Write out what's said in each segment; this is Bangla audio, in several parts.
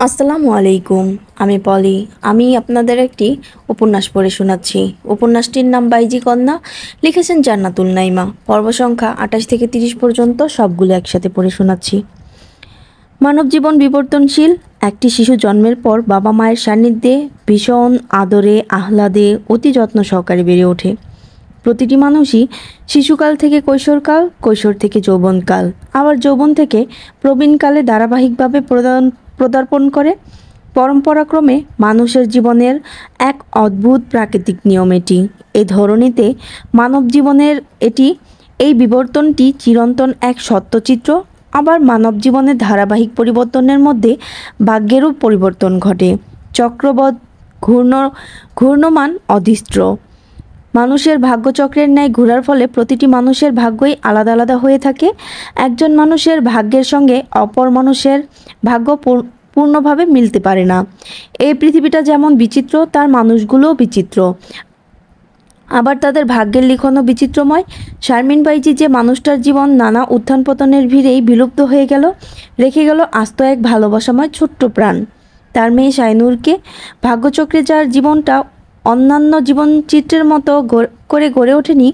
আসসালামু আলাইকুম। আমি পলি। আমি আপনাদের একটি উপন্যাস পড়ে শোনাচ্ছি। উপন্যাসটির নাম বাইজি কন্যা। লিখেছেন জান্নাতুল নাইমা। পর্ব সংখ্যা ২৮ থেকে ৩০ পর্যন্ত, সবগুলো একসাথে পড়ে শোনাচ্ছি। মানব জীবন বিবর্তনশীল। একটি শিশু জন্মের পর বাবা মায়ের সান্নিধ্যে ভীষণ আদরে আহ্লাদে অতি যত্ন সহকারে বেড়ে ওঠে। প্রতিটি মানুষই শিশুকাল থেকে কৈশোরকাল, কৈশোর থেকে যৌবনকাল, আবার যৌবন থেকে প্রবীণকালে ধারাবাহিকভাবে পদার্পণ করে। পরম্পরাক্রমে মানুষের জীবনের এক অদ্ভুত প্রাকৃতিক নিয়ম এটি। এই ধরনীতে মানব জীবনের এই বিবর্তনটি চিরন্তন এক সত্যচিত্র। আবার মানব জীবনের ধারাবাহিক পরিবর্তনের মধ্যে ভাগ্যেরও পরিবর্তন ঘটে। চক্রবৎ ঘূর্ণমান অধিস্ত্র মানুষের ভাগ্যচক্রের ন্যায় ঘোরার ফলে প্রতিটি মানুষের ভাগ্যই আলাদা আলাদা হয়ে থাকে। একজন মানুষের ভাগ্যের সঙ্গে অপর মানুষের ভাগ্য পূর্ণভাবে মিলতে পারে না। এই পৃথিবীটা যেমন বিচিত্র, তার মানুষগুলোও বিচিত্র, আবার তাদের ভাগ্যের লিখনও বিচিত্রময়। শারমিন বাইজি যে মানুষটার জীবন নানা উত্থান পতনের ভিড়েই বিলুপ্ত হয়ে গেল, রেখে গেল আস্ত এক ভালোবাসাময় ছোট্ট প্রাণ। তার মেয়ে শাইনুরকে। ভাগ্যচক্রে যার জীবনটা অন্যান্য জীবনচিত্রের মতো করে গড়ে ওঠেনি,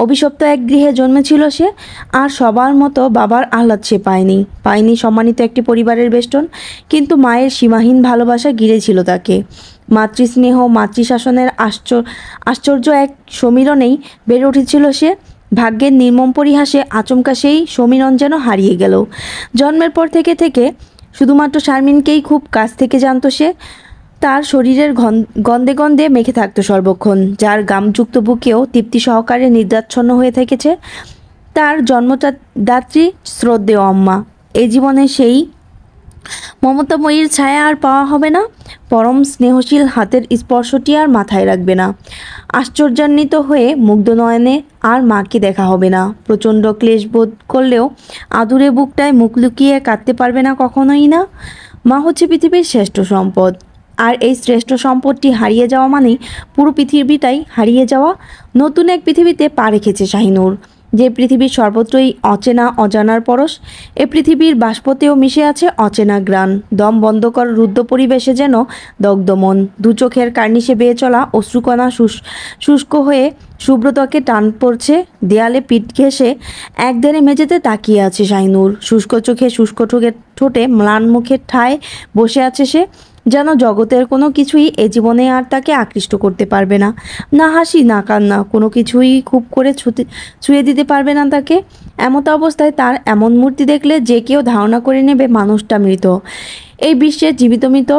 অভিশপ্ত এক গৃহে জন্মেছিল সে। আর সবার মতো বাবার আহ্লাদ সে পায়নি সম্মানিত একটি পরিবারের বেষ্টন, কিন্তু মায়ের সীমাহীন ভালোবাসা ঘিরেছিল তাকে। মাতৃস্নেহ, মাতৃশাসনের আশ্চর্য এক সমীরণেই বেড়ে উঠেছিল সে। ভাগ্যের নির্মম পরিহাসে আচমকা সেই সমীরণ যেন হারিয়ে গেল। জন্মের পর থেকে শুধুমাত্র শারমিনকেই খুব কাছ থেকে জানত সে। তার শরীরের গন্ধে গন্ধে মেখে থাকতো সর্বক্ষণ, যার গামযুক্ত বুকেও তৃপ্তি সহকারে নিদ্রাচ্ছন্ন হয়ে থেকেছে তার জন্মদাত্রী শ্রদ্ধেয় আম্মা। এই জীবনে সেই মমতাময়ীর ছায়া আর পাওয়া হবে না। পরম স্নেহশীল হাতের স্পর্শটি আর মাথায় রাখবে না। আশ্চর্যান্বিত হয়ে মুগ্ধ নয়নে আর মাকে দেখা হবে না। প্রচণ্ড ক্লেশ বোধ করলেও আদুরে বুকটায় মুখ লুকিয়ে কাঁদতে পারবে না, কখনোই না। মা হচ্ছে পৃথিবীর শ্রেষ্ঠ সম্পদ, আর এই শ্রেষ্ঠ সম্পদটি হারিয়ে যাওয়া মানেই পুরো পৃথিবীটাই হারিয়ে যাওয়া। নতুন এক পৃথিবীতে পা রেখেছে শাহিনুর, যে পৃথিবীর সর্বত্রই অচেনা অজানার পরশ। এ পৃথিবীর বাষ্পতেও মিশে আছে অচেনা গ্রাণ। দম বন্ধ কর রুদ্ধ পরিবেশে যেন দগ্ধ মন। দু চোখের কার্নিশে বেয়ে চলা অশ্রুকণা শুষ্ক হয়ে সুব্রতকে টান পড়ছে। দেয়ালে পিঠ ঘেঁষে একধারে মেঝেতে তাকিয়ে আছে শাহিনুর। শুষ্ক চোখে শুষ্ক ঠোঁটে ম্লান মুখের ঠায় বসে আছে সে, যেন জগতের কোনো কিছুই এ জীবনে আর তাকে আকৃষ্ট করতে পারবে না। না হাসি, না কান্না, কোনো কিছুই খুব করে ছুঁয়ে দিতে পারবে না তাকে। এমত অবস্থায় তার এমন মূর্তি দেখলে যে কেউ ধারণা করে নেবে মানুষটা মৃত। এই বিশ্বের জীবিত মৃত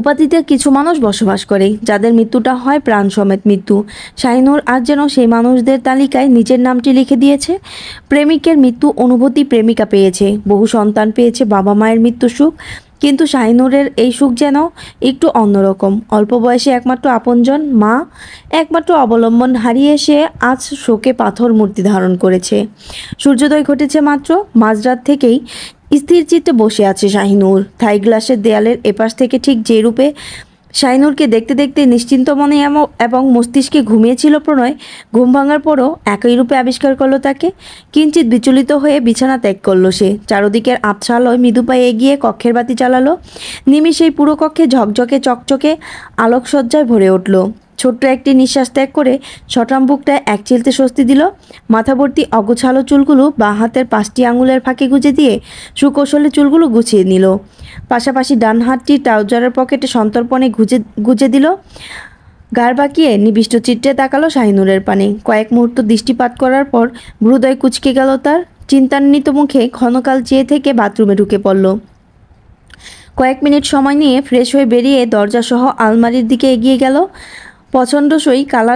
উপাধিতে কিছু মানুষ বসবাস করে, যাদের মৃত্যুটা হয় প্রাণ সমেত মৃত্যু। শাহিনুর আজ যেন সেই মানুষদের তালিকায় নিজের নামটি লিখে দিয়েছে। প্রেমিকের মৃত্যু অনুভূতি প্রেমিকা পেয়েছে, বহু সন্তান পেয়েছে, বাবা মায়ের মৃত্যু সুখ, কিন্তু শাহিনুরের এই সুখ যেন একটু অন্যরকম। অল্প বয়সে একমাত্র আপনজন মা, একমাত্র অবলম্বন হারিয়ে সে আজ শোকে পাথর মূর্তি ধারণ করেছে। সূর্যোদয় ঘটেছে মাত্র। মাঝরাত থেকেই স্থির চিত্তে বসে আছে শাহিনুর। থাই গ্লাসের দেয়ালের এপাশ থেকে ঠিক যে রূপে শাহিনুরকে দেখতে দেখতে নিশ্চিন্ত মনে এবং মস্তিষ্কে ঘুমিয়েছিল প্রণয়, ঘুম ভাঙার পরও একই রূপে আবিষ্কার করলো তাকে। কিঞ্চিত বিচলিত হয়ে বিছানা ত্যাগ করলো সে। চারদিকের আবছা আলোয় মৃদু পায়ে এগিয়ে কক্ষের বাতি জ্বালালো। নিমিষেই পুরো কক্ষে ঝকঝকে চকচকে আলোকসজ্জায় ভরে উঠল। ছোট্ট একটি নিঃশ্বাস ত্যাগ করে সটাম বুকটায় এক চিলতে স্বস্তি দিল। মাথাভর্তি অগোছালো চুলগুলো বাঁ হাতের 5টি আঙুলের ফাঁকে গুঁজে দিয়ে সুকৌশলে চুলগুলো গুছিয়ে নিল। পাশাপাশি ডান হাতটি ট্রাউজারের পকেটে সন্তর্পণে গুঁজে দিল। গাড় বাঁকিয়ে নিবিষ্ট চিত্রে তাকালো শাহিনুরের পানে। কয়েক মুহূর্ত দৃষ্টিপাত করার পর হৃদয় কুঁচকে গেল তার। চিন্তান্বিত মুখে ক্ষণকাল চেয়ে থেকে বাথরুমে ঢুকে পড়ল। কয়েক মিনিট সময় নিয়ে ফ্রেশ হয়ে বেরিয়ে দরজাসহ আলমারির দিকে এগিয়ে গেল। পছন্দসই কালো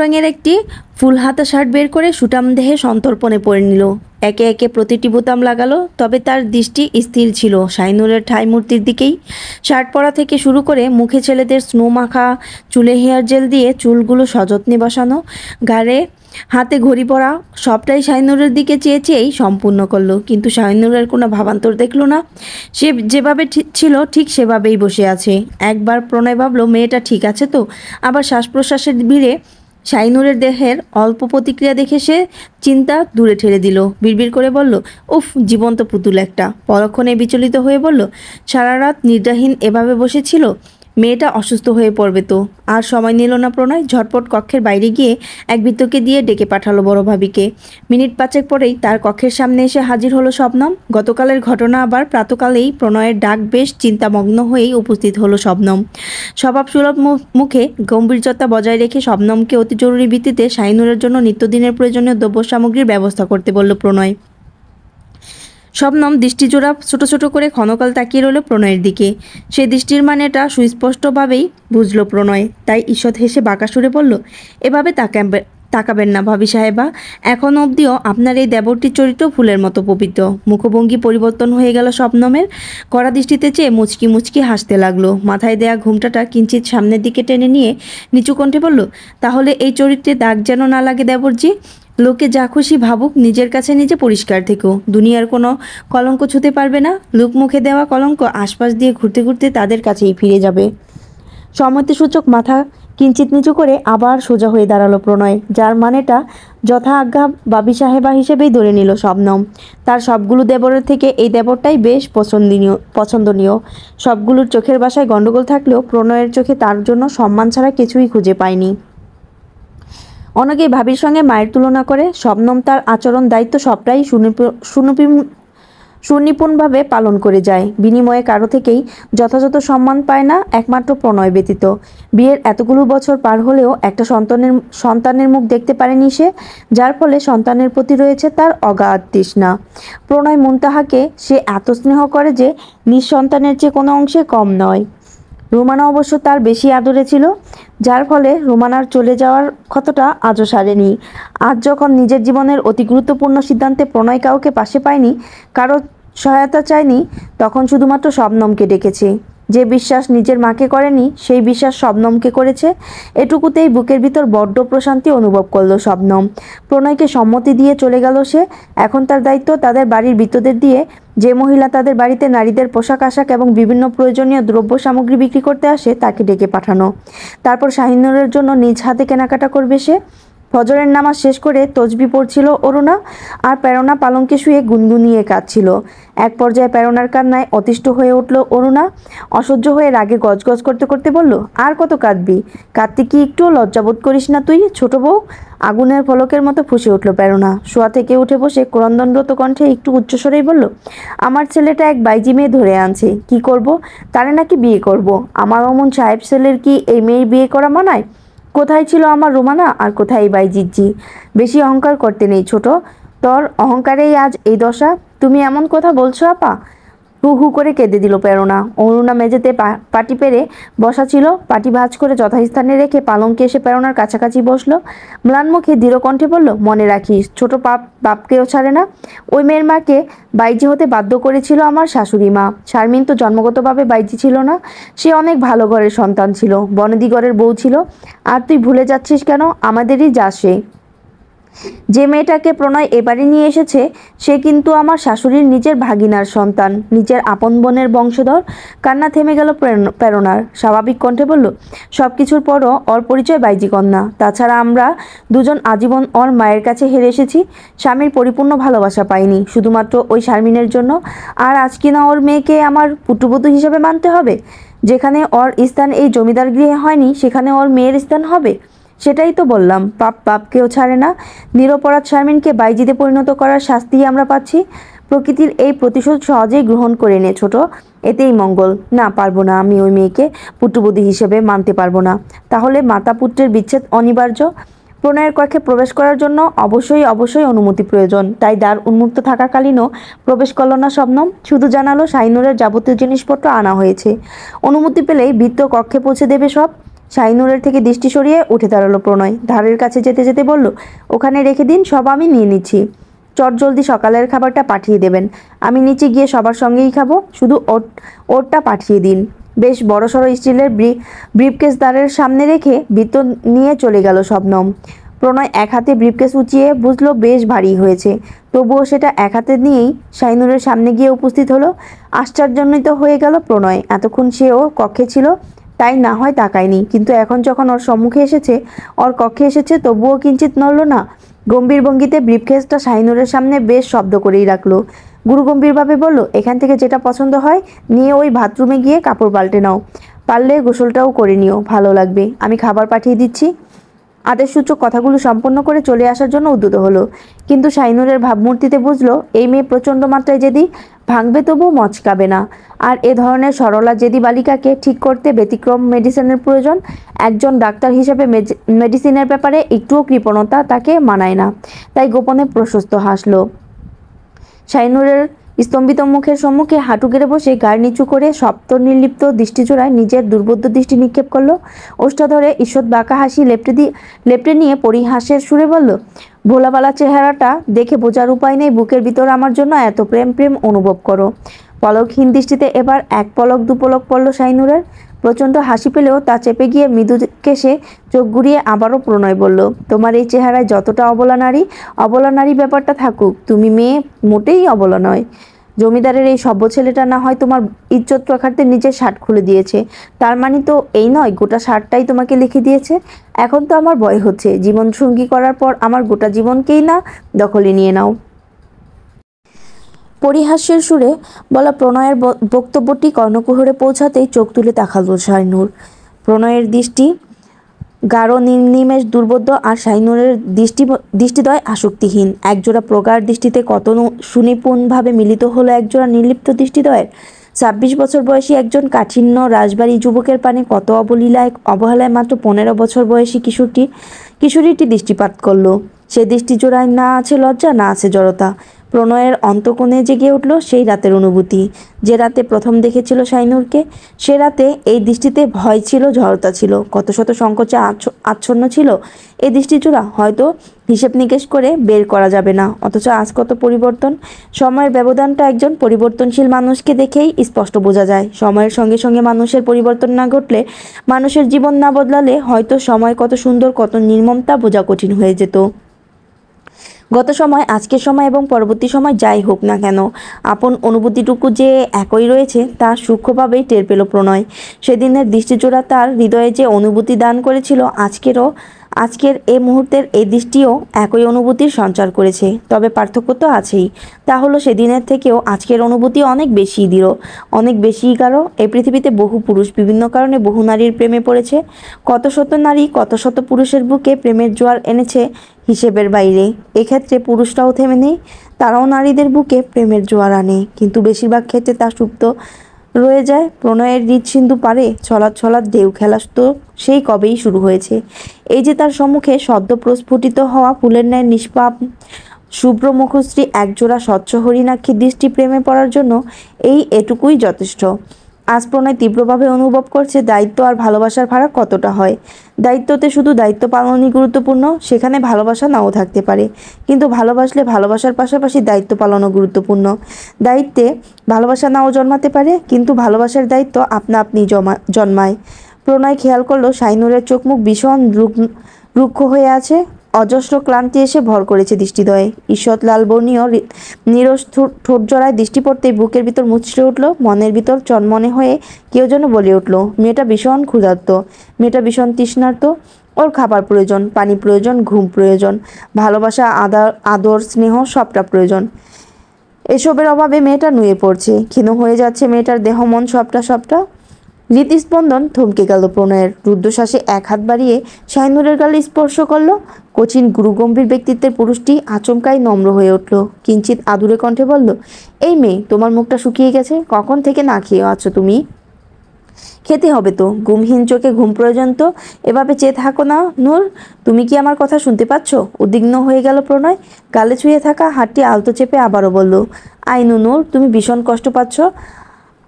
রঙের একটি ফুল হাতা শার্ট বের করে সুঠাম দেহে সন্তর্পণে পরে নিল। একে একে প্রতিটি বোতাম লাগালো, তবে তার দৃষ্টি স্থির ছিল শাহিনুরের ঠাই মূর্তির দিকেই। শার্ট পরা থেকে শুরু করে মুখে ছেলেদের স্নো মাখা, চুলে হেয়ার জেল দিয়ে চুলগুলো সযত্নে বসানো, ঘাড়ে হাতে ঘড়ি পরা, সবটাই শাহিনুরের দিকে চেয়ে চেয়েই সম্পূর্ণ করলো। কিন্তু শাহিনুরের কোনো ভাবান্তর দেখলো না। সে যেভাবে ছিল ঠিক সেভাবেই বসে আছে। একবার প্রণয় ভাবলো মেয়েটা ঠিক আছে তো, আবার শ্বাস প্রশ্বাসের ভিড়ে শাহিনুরের দেহের অল্প প্রতিক্রিয়া দেখে সে চিন্তা দূরে ঠেলে দিল। বিড়বিড় করে বলল, উফ, জীবন্ত পুতুল একটা। পরক্ষণে বিচলিত হয়ে বলল, সারা রাত নিদ্রাহীন এভাবে বসেছিল, মেয়েটা অসুস্থ হয়ে পড়বে তো। আর সময় নিল না প্রণয়, ঝটপট কক্ষের বাইরে গিয়ে এক ভৃত্যকে দিয়ে ডেকে পাঠালো বড় ভাবিকে। মিনিট পাঁচেক পরেই তার কক্ষের সামনে এসে হাজির হলো শবনম। গতকালের ঘটনা আবার প্রাতকালেই প্রণয়ের ডাক বেশ চিন্তামগ্ন হয়েই উপস্থিত হলো শবনম। স্বভাবসুলভ মুখে গম্ভীর্যতা বজায় রেখে শবনমকে অতি জরুরি ভিত্তিতে শাহিনুরের জন্য নিত্যদিনের প্রয়োজনীয় দ্রব্য সামগ্রীর ব্যবস্থা করতে বলল প্রণয়। শবনম দৃষ্টিজোড়া ছোট ছোট করে ক্ষণকাল তাকিয়ে রইল প্রণয়ের দিকে। সে দৃষ্টির মানেটা সুস্পষ্টভাবেই বুঝল প্রণয়, তাই ঈষৎ হেসে বাঁকা সুরে বলল, এভাবে তাকাবেন না ভাবি সাহেবা, এখন অবধিও আপনার এই দেবরটির চরিত্র ফুলের মতো পবিত্র। মুখভঙ্গি পরিবর্তন হয়ে গেল শবনমের। কড়া দৃষ্টিতে চেয়ে মুচকি মুচকি হাসতে লাগলো। মাথায় দেয়া ঘুমটাটা কিঞ্চিত সামনের দিকে টেনে নিয়ে নিচু কণ্ঠে বলল, তাহলে এই চরিত্রে দাগ যেন না লাগে দেবরজি। লোকে যা খুশি ভাবুক, নিজের কাছে নিজে পরিষ্কার থেকো। দুনিয়ার কোনো কলঙ্ক ছুঁতে পারবে না। লোক মুখে দেওয়া কলঙ্ক আশপাশ দিয়ে ঘুরতে ঘুরতে তাদের কাছেই ফিরে যাবে। সম্মতিসূচক মাথা কিঞ্চিত নিচু করে আবার সোজা হয়ে দাঁড়ালো প্রণয়, যার মানেটা যথা আজ্ঞা বাবি সাহেবা হিসেবেই ধরে নিল শবনম। তার সবগুলো দেবরের থেকে এই দেবরটাই বেশ পছন্দনীয়। সবগুলোর চোখের বাসায় গণ্ডগোল থাকলেও প্রণয়ের চোখে তার জন্য সম্মান ছাড়া কিছুই খুঁজে পায়নি। অনেকেই ভাবির সঙ্গে মায়ের তুলনা করে। শবনম তার আচরণ দায়িত্ব সবটাই সুনিপুণভাবে পালন করে যায়। বিনিময়ে কারো থেকেই যথাযথ সম্মান পায় না, একমাত্র প্রণয় ব্যতীত। বিয়ের এতগুলো বছর পার হলেও একটা সন্তানের মুখ দেখতে পারেনি সে, যার ফলে সন্তানের প্রতি রয়েছে তার অগাধ তৃষ্ণা। প্রণয় মুনতাহাকে সে এত স্নেহ করে যে নিঃসন্তানের চেয়ে কোনো অংশে কম নয়। রোমানা অবশ্য তার বেশি আদরে ছিল, যার ফলে রোমানার চলে যাওয়ার ক্ষতটা আজও সারেনি। আজ যখন নিজের জীবনের অতি গুরুত্বপূর্ণ সিদ্ধান্তে প্রণয় কাউকে পাশে পায়নি, কারো সহায়তা চায়নি, তখন শুধুমাত্র শবনমকে ডেকেছে। যে বিশ্বাস নিজের মাকে করেনি, সেই বিশ্বাস শবনমকে করেছে। এটুকুতেই বুকের ভিতর বড্ড প্রশান্তি অনুভব করলো শবনম। প্রণয়কে সম্মতি দিয়ে চলে গেল সে। এখন তার দায়িত্ব তাদের বাড়ির ভৃত্যদের দিয়ে, যে মহিলা তাদের বাড়িতে নারীদের পোশাক আশাক এবং বিভিন্ন প্রয়োজনীয় দ্রব্য সামগ্রী বিক্রি করতে আসে তাকে ডেকে পাঠানো। তারপর শাহিনুরের জন্য নিজ হাতে কেনাকাটা করবে সে। ফজরের নামাজ শেষ করে তসবি পড়ছিল অরুণা, আর প্রেরণা পালঙ্কে শুয়ে গুনগুনিয়ে কাঁদছিল। এক পর্যায়ে প্রেরণার কান্নায় অতিষ্ঠ হয়ে উঠল অরুণা। অসহ্য হয়ে রাগে গজগজ করতে করতে বলল, আর কত কাঁদবি? কাঁদতে কি একটুও লজ্জাবোধ করিস না তুই, ছোট বউ? আগুনের ফলকের মতো ফুঁসে উঠল প্রেরণা। শোয়া থেকে উঠে বসে ক্রন্দনরত কণ্ঠে একটু উচ্চস্বরেই বলল, আমার ছেলেটা এক বাইজি মেয়ে ধরে আনছে, কি করব? তারে নাকি বিয়ে করব? আমার অমন সাহেব ছেলের কি এই মেয়ের বিয়ে করা মানায়? কোথায় ছিল আমার রোমানা, আর কোথায় এই বাইজিৎজি? বেশি অহংকার করতে নেই ছোট, তোর অহংকারেই আজ এই দশা। তুমি এমন কথা বলছো আপা? হু হু করে কেঁদে দিল প্রেরণা। অরুণা মেঝেতে পাটি পেরে বসা ছিল, পাটি ভাঁজ করে যথাস্থানে রেখে পালঙ্কে এসে প্রেরণার কাছাকাছি বসলো। ম্লান মুখে দৃঢ় কণ্ঠে বলল, মনে রাখিস, ছোট বাপকেও ছাড়ে না। ওই মেয়ের মাকে বাইজি হতে বাধ্য করেছিল আমার শাশুড়ি মা। শারমিন তো জন্মগতভাবে বাইজি ছিল না, সে অনেক ভালো ঘরের সন্তান ছিল, বনেদি ঘরের বউ ছিল। আর তুই ভুলে যাচ্ছিস কেন? আমাদেরই যা সে। যে মেয়েটাকে প্রণয় এবারে নিয়ে এসেছে, সে কিন্তু আমার শাশুড়ির নিজের ভাগিনার সন্তান, নিজের আপন বোনের বংশধর। কান্না থেমে গেল প্রেরণার। স্বাভাবিক কণ্ঠে বলল, সব কিছুর পরও ওর পরিচয় বাইজি কন্যা। তাছাড়া আমরা দুজন আজীবন ওর মায়ের কাছে হেরে এসেছি, স্বামীর পরিপূর্ণ ভালোবাসা পাইনি, শুধুমাত্র ওই শারমিনের জন্য। আর আজ কিনা ওর মেয়েকে আমার পুত্রবধূ হিসেবে মানতে হবে? যেখানে ওর স্থান এই জমিদার গৃহে হয়নি, সেখানে ওর মেয়ের স্থান হবে? সেটাই তো বললাম, বাপকেও ছাড়ে না। নিরপরাধ শারমিনকে বাইজিতে পরিণত করার শাস্তিই আমরা পাচ্ছি। প্রকৃতির এই প্রতিশোধ সহজেই গ্রহণ করে নে ছোট, এতেই মঙ্গল। না, পারবো না, আমি ওই মেয়েকে পুত্রবধূ হিসেবে মানতে পারবো না। তাহলে মাতা পুত্রের বিচ্ছেদ অনিবার্য। প্রণয়ের কক্ষে প্রবেশ করার জন্য অবশ্যই অনুমতি প্রয়োজন। তাই দ্বার উন্মুক্ত থাকাকালীনও প্রবেশ করল না শবনম, শুধু জানালো শাহিনুরের যাবতীয় জিনিসপত্র আনা হয়েছে। অনুমতি পেলেই ভৃত্য কক্ষে পৌঁছে দেবে সব। শাহিনুরের থেকে দৃষ্টি সরিয়ে উঠে দাঁড়ালো প্রণয়। ধারের কাছে যেতে যেতে বলল, ওখানে রেখে দিন, সব আমি নিয়ে নিচ্ছি। চটজলদি সকালের খাবারটা পাঠিয়ে দেবেন, আমি নিচে গিয়ে সবার সঙ্গেই খাবো। শুধু ওরটা পাঠিয়ে দিন। বেশ বড়সড় স্টিলের ব্রিফকেস দ্বারের সামনে রেখে ভৃত্য নিয়ে চলে গেল শবনম। প্রণয় এক হাতে ব্রিফকেস উঁচিয়ে বুঝলো বেশ ভারী হয়েছে, তবুও সেটা এক হাতে নিয়েই শাহিনুরের সামনে গিয়ে উপস্থিত হলো। আশ্চর্যান্বিত হয়ে গেল প্রণয়। এতক্ষণ সেও কক্ষে ছিল, তাই না হয় তাকায়নি, কিন্তু এখন যখন ওর সম্মুখে এসেছে, ওর কক্ষে এসেছে, তবুও কিঞ্চিত নড়ল না। গম্ভীর ভঙ্গিতে ব্রিফকেসটা শাহিনুরের সামনে বেশ শব্দ করেই রাখলো। গুরুগম্ভীরভাবে বলল, এখান থেকে যেটা পছন্দ হয় নিয়ে ওই বাথরুমে গিয়ে কাপড় পাল্টে নাও, পারলে গোসলটাও করে নিও, ভালো লাগবে। আমি খাবার পাঠিয়ে দিচ্ছি। আদেশসূচক কথাগুলো সম্পন্ন করে চলে আসার জন্য উদ্যত হলো, কিন্তু শাহিনুরের ভাবমূর্তিতে বুঝলো এই মেয়ে প্রচণ্ড মাত্রায় জেদি, ভাঙবে তবু মচকাবে না। আর এ ধরনের সরলা জেদি বালিকাকে ঠিক করতে ব্যতিক্রম মেডিসিনের প্রয়োজন। একজন ডাক্তার হিসেবে মেডিসিনের ব্যাপারে একটুও কৃপণতা তাকে মানায় না। তাই গোপনে প্রশস্ত হাসলো। শাহিনুরের স্তম্ভিত মুখের সম্মুখে হাঁটু গেড়ে বসে গাড় নিচু করে সপ্ত নির্লিপ্ত দৃষ্টিজোড়ায় নিজের দুর্বোধ্য দৃষ্টি নিক্ষেপ করলো। ওষ্ঠাধরে ঈষৎ বাঁকা হাসি লেপটে নিয়ে পরিহাসের সুরে বলল, ভোলাবালা চেহারাটা দেখে বোঝার উপায় নেই বুকের ভিতর আমার জন্য এত প্রেম প্রেম অনুভব করো। পলকহীন দৃষ্টিতে এবার এক পলক দু পলক পড়ল শাহিনুরের। প্রচণ্ড হাসি পেলেও তা চেপে গিয়ে মৃদু কেশে চোখ ঘুরিয়ে আবারও প্রণয় বলল, তোমার এই চেহারায় যতটা অবলা নারী ব্যাপারটা থাকুক, তুমি মেয়ে মোটেই অবলা নয়। জমিদারের এই সভ্য ছেলেটা না হয় তোমার ইজ্জত রক্ষার্থে নিজের শার্ট খুলে দিয়েছে, তার মানে তো এই নয় গোটা শার্টটাই তোমাকে লিখে দিয়েছে। এখন তো আমার ভয় হচ্ছে, জীবন সঙ্গী করার পর আমার গোটা জীবনকেই না দখলে নিয়ে নাও। পরিহাস্যের সুরে বলা প্রণয়ের বক্তব্যটি কর্ণকুহরে পৌঁছাতেই চোখ তুলে তাকাল শাহিনুর। প্রণয়ের দৃষ্টি গাঢ় নিমেষ দুর্বোধ্য, আর শাহিনুরের দৃষ্টিদ্বয় আসক্তিহীন। একজোড়া প্রগাঢ় দৃষ্টিতে কত সুনিপুণভাবে মিলিত হলো একজোড়া নির্লিপ্ত দৃষ্টিদ্বয়ের। ২৬ বছর বয়সী একজন কাঠিন্য রাজবাড়ি যুবকের পানে কত অবহেলায় মাত্র ১৫ বছর বয়সী কিশোরীটি দৃষ্টিপাত করলো। সে দৃষ্টিজোড়ায় না আছে লজ্জা, না আছে জড়তা। প্রণয়ের অন্তঃকোণে জেগে উঠল সেই রাতের অনুভূতি, যে রাতে প্রথম দেখেছিল শাহিনুরকে। সে রাতে এই দৃষ্টিতে ভয় ছিল, জড়তা ছিল, কত শত সংকোচে আচ্ছন্ন ছিল এই দৃষ্টিজোড়া, হয়তো হিসেব নিকেশ করে বের করা যাবে না। অথচ আজ কত পরিবর্তন! সময়ের ব্যবধানটা একজন পরিবর্তনশীল মানুষকে দেখেই স্পষ্ট বোঝা যায়। সময়ের সঙ্গে সঙ্গে মানুষের পরিবর্তন না ঘটলে, মানুষের জীবন না বদলালে হয়তো সময় কত সুন্দর কত নির্মম তা বোঝা কঠিন হয়ে যেত। গত সময়, আজকের সময় এবং পরবর্তী সময় যাই হোক না কেন, আপন অনুভূতিটুকু যে একই রয়েছে তা সূক্ষ্মভাবেই টের পেল প্রণয়। সেদিনের দৃষ্টিজোড়া তার হৃদয়ে যে অনুভূতি দান করেছিল, আজকের এ মুহূর্তের এই দৃষ্টিও একই অনুভূতির সঞ্চার করেছে। তবে পার্থক্য তো আছেই, তা হলো সেদিনের থেকেও আজকের অনুভূতি অনেক বেশি দৃঢ়, অনেক বেশি গাঢ়। এই পৃথিবীতে বহু পুরুষ বিভিন্ন কারণে বহু নারীর প্রেমে পড়েছে। কত শত নারী কত শত পুরুষের বুকে প্রেমের জোয়ার এনেছে হিসেবের বাইরে। এক্ষেত্রে পুরুষরাও থেমে নেই, তারাও নারীদের বুকে প্রেমের জোয়ার আনে, কিন্তু বেশিরভাগ ক্ষেত্রে তা সুপ্ত রয়ে যায়। প্রণয়ের হৃৎসিন্ধু পারে ছলাৎ ছলাৎ ঢেউ খেলা তো সেই কবেই শুরু হয়েছে। এই যে তার সম্মুখে সদ্য প্রস্ফুটিত হওয়া ফুলের ন্যায় নিষ্পাপ শুভ্র মুখশ্রী একজোড়া স্বচ্ছ হরিণাক্ষী দৃষ্টি প্রেমে পড়ার জন্য এটুকুই যথেষ্ট। আজ প্রণয় তীব্রভাবে অনুভব করছে দায়িত্ব আর ভালোবাসার ভাড়া কতটা হয়। দায়িত্বতে শুধু দায়িত্ব পালনই গুরুত্বপূর্ণ, সেখানে ভালোবাসা নাও থাকতে পারে, কিন্তু ভালোবাসলে ভালোবাসার পাশাপাশি দায়িত্ব পালনও গুরুত্বপূর্ণ। দায়িত্বে ভালোবাসা নাও জন্মাতে পারে, কিন্তু ভালোবাসার দায়িত্ব আপনা আপনি জন্মায়। প্রণয় খেয়াল করলো শাহিনুরের চোখ মুখ ভীষণ রুক্ষ হয়ে আছে, অজস্র ক্লান্তি এসে ভর করেছে দৃষ্টিদ্বয়ে। ঈষৎ লাল বর্ণীয় নিরস ঠোঁট জড়ায় দৃষ্টি পড়তেই বুকের ভিতর মুচড়ে উঠল, মনের ভিতর চনমনে হয়ে কেউ যেন বলে উঠল, মেয়েটা ভীষণ ক্ষুধার্ত, মেয়েটা ভীষণ তৃষ্ণার্ত, ওর খাবার প্রয়োজন, পানি প্রয়োজন, ঘুম প্রয়োজন, ভালোবাসা, আদর, স্নেহ সবটা প্রয়োজন। এসবের অভাবে মেয়েটা নুয়ে পড়ছে, ক্ষীণ হয়ে যাচ্ছে মেয়েটার দেহ মন সবটা। হৃদস্পন্দন থমকে গেল প্রণয়ের। রুদ্ধশ্বাসে এক হাত বাড়িয়ে শাহিনুরের গালে স্পর্শ করল। কঠিন গুরুগম্ভীর ব্যক্তিত্বের পুরুষটি আচমকাই নম্র হয়ে উঠল, কিঞ্চিত আদুরে কণ্ঠে বলল, এই মেয়ে, তোমার মুখটা শুকিয়ে গেছে, কখন থেকে না খেয়ে আছো তুমি? খেতে হবে তো, ঘুমহীন চোখে ঘুম প্রয়োজন তো, এভাবে চেয়ে থাকো না নূর। তুমি কি আমার কথা শুনতে পাচ্ছ? উদ্বিগ্ন হয়ে গেল প্রণয়। গালে ছুঁয়ে থাকা হাতটি আলতো চেপে আবারও বলল, আইনু নূর, তুমি ভীষণ কষ্ট পাচ্ছ,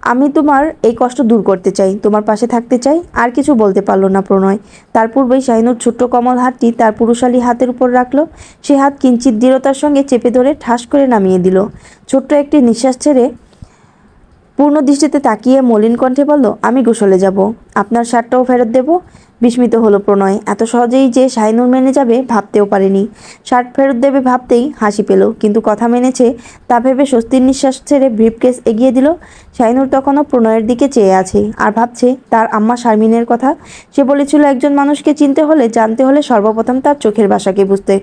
আমি তোমার এই কষ্ট দূর করতে চাই, তোমার পাশে থাকতে চাই। আর কিছু বলতে পারল না প্রণয়। তার পূর্বেই শাহিনুর ছোট্ট কমল হাতটি তার পুরুষালী হাতের উপর রাখল। সে হাত কিঞ্চিত দৃঢ়তার সঙ্গে চেপে ধরে ঠাস করে নামিয়ে দিল। ছোট্ট একটি নিঃশ্বাস ছেড়ে পূর্ণ দৃষ্টিতে তাকিয়ে মলিন কণ্ঠে বলল, আমি গোসলে যাব, আপনার শার্টটাও ফেরত দেব। বিস্মিত হলো প্রণয়। এত সহজেই যে শাহিনুর মেনে যাবে ভাবতেও পারেনি। শার্ট ফেরত দেবে ভাবতেই হাসি পেল, কিন্তু কথা মেনেছে তা ভেবে স্বস্তির নিঃশ্বাস ছেড়ে ব্রিফকেস এগিয়ে দিল। শাহিনুর তখনও প্রণয়ের দিকে চেয়ে আছে আর ভাবছে তার আম্মা শারমিনের কথা। সে বলেছিল একজন মানুষকে চিনতে হলে, জানতে হলে সর্বপ্রথম তার চোখের ভাষাকে বুঝতে,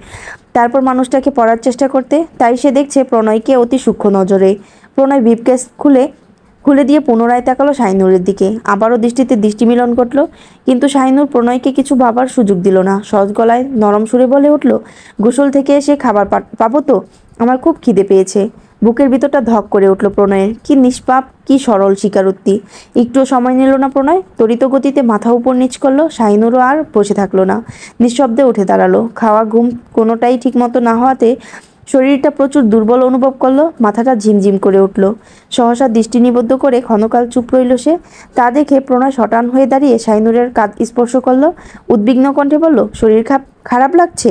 তারপর মানুষটাকে পড়ার চেষ্টা করতে। তাই সে দেখছে প্রণয়কে অতি সূক্ষ্ম নজরে। প্রণয় ব্রিফকেস খুলে দিয়ে পুনরায় তাকালো শাহিনুরের দিকে। আবারও দৃষ্টিতে দৃষ্টি মিলন ঘটল, কিন্তু শাহিনুর প্রণয়কে কিছু ভাবার সুযোগ দিল না। সহজ গলায় নরম সুরে বলে উঠল, গোসল থেকে এসে খাবার পাবো তো? আমার খুব খিদে পেয়েছে। বুকের ভিতরটা ধক করে উঠল প্রণয়ের। কি নিষ্পাপ, কি সরল স্বীকারোক্তি! একটুও সময় নিল না প্রণয়, ত্বরিত গতিতে মাথা উপর নিচ করলো। শাহিনুরও আর বসে থাকলো না, নিঃশব্দে উঠে দাঁড়ালো। খাওয়া ঘুম কোনোটাই ঠিকমতো না হওয়াতে শরীরটা প্রচুর দুর্বল অনুভব করলো, মাথাটা ঝিমঝিম করে উঠল। সহসা দৃষ্টি নিবদ্ধ করে ক্ষণকাল চুপ রইল সে। তা দেখে প্রণয় শটান হয়ে দাঁড়িয়ে শাহিনুরের কাঁধ স্পর্শ করলো। উদ্বিগ্ন কণ্ঠে বলল, শরীর খারাপ লাগছে?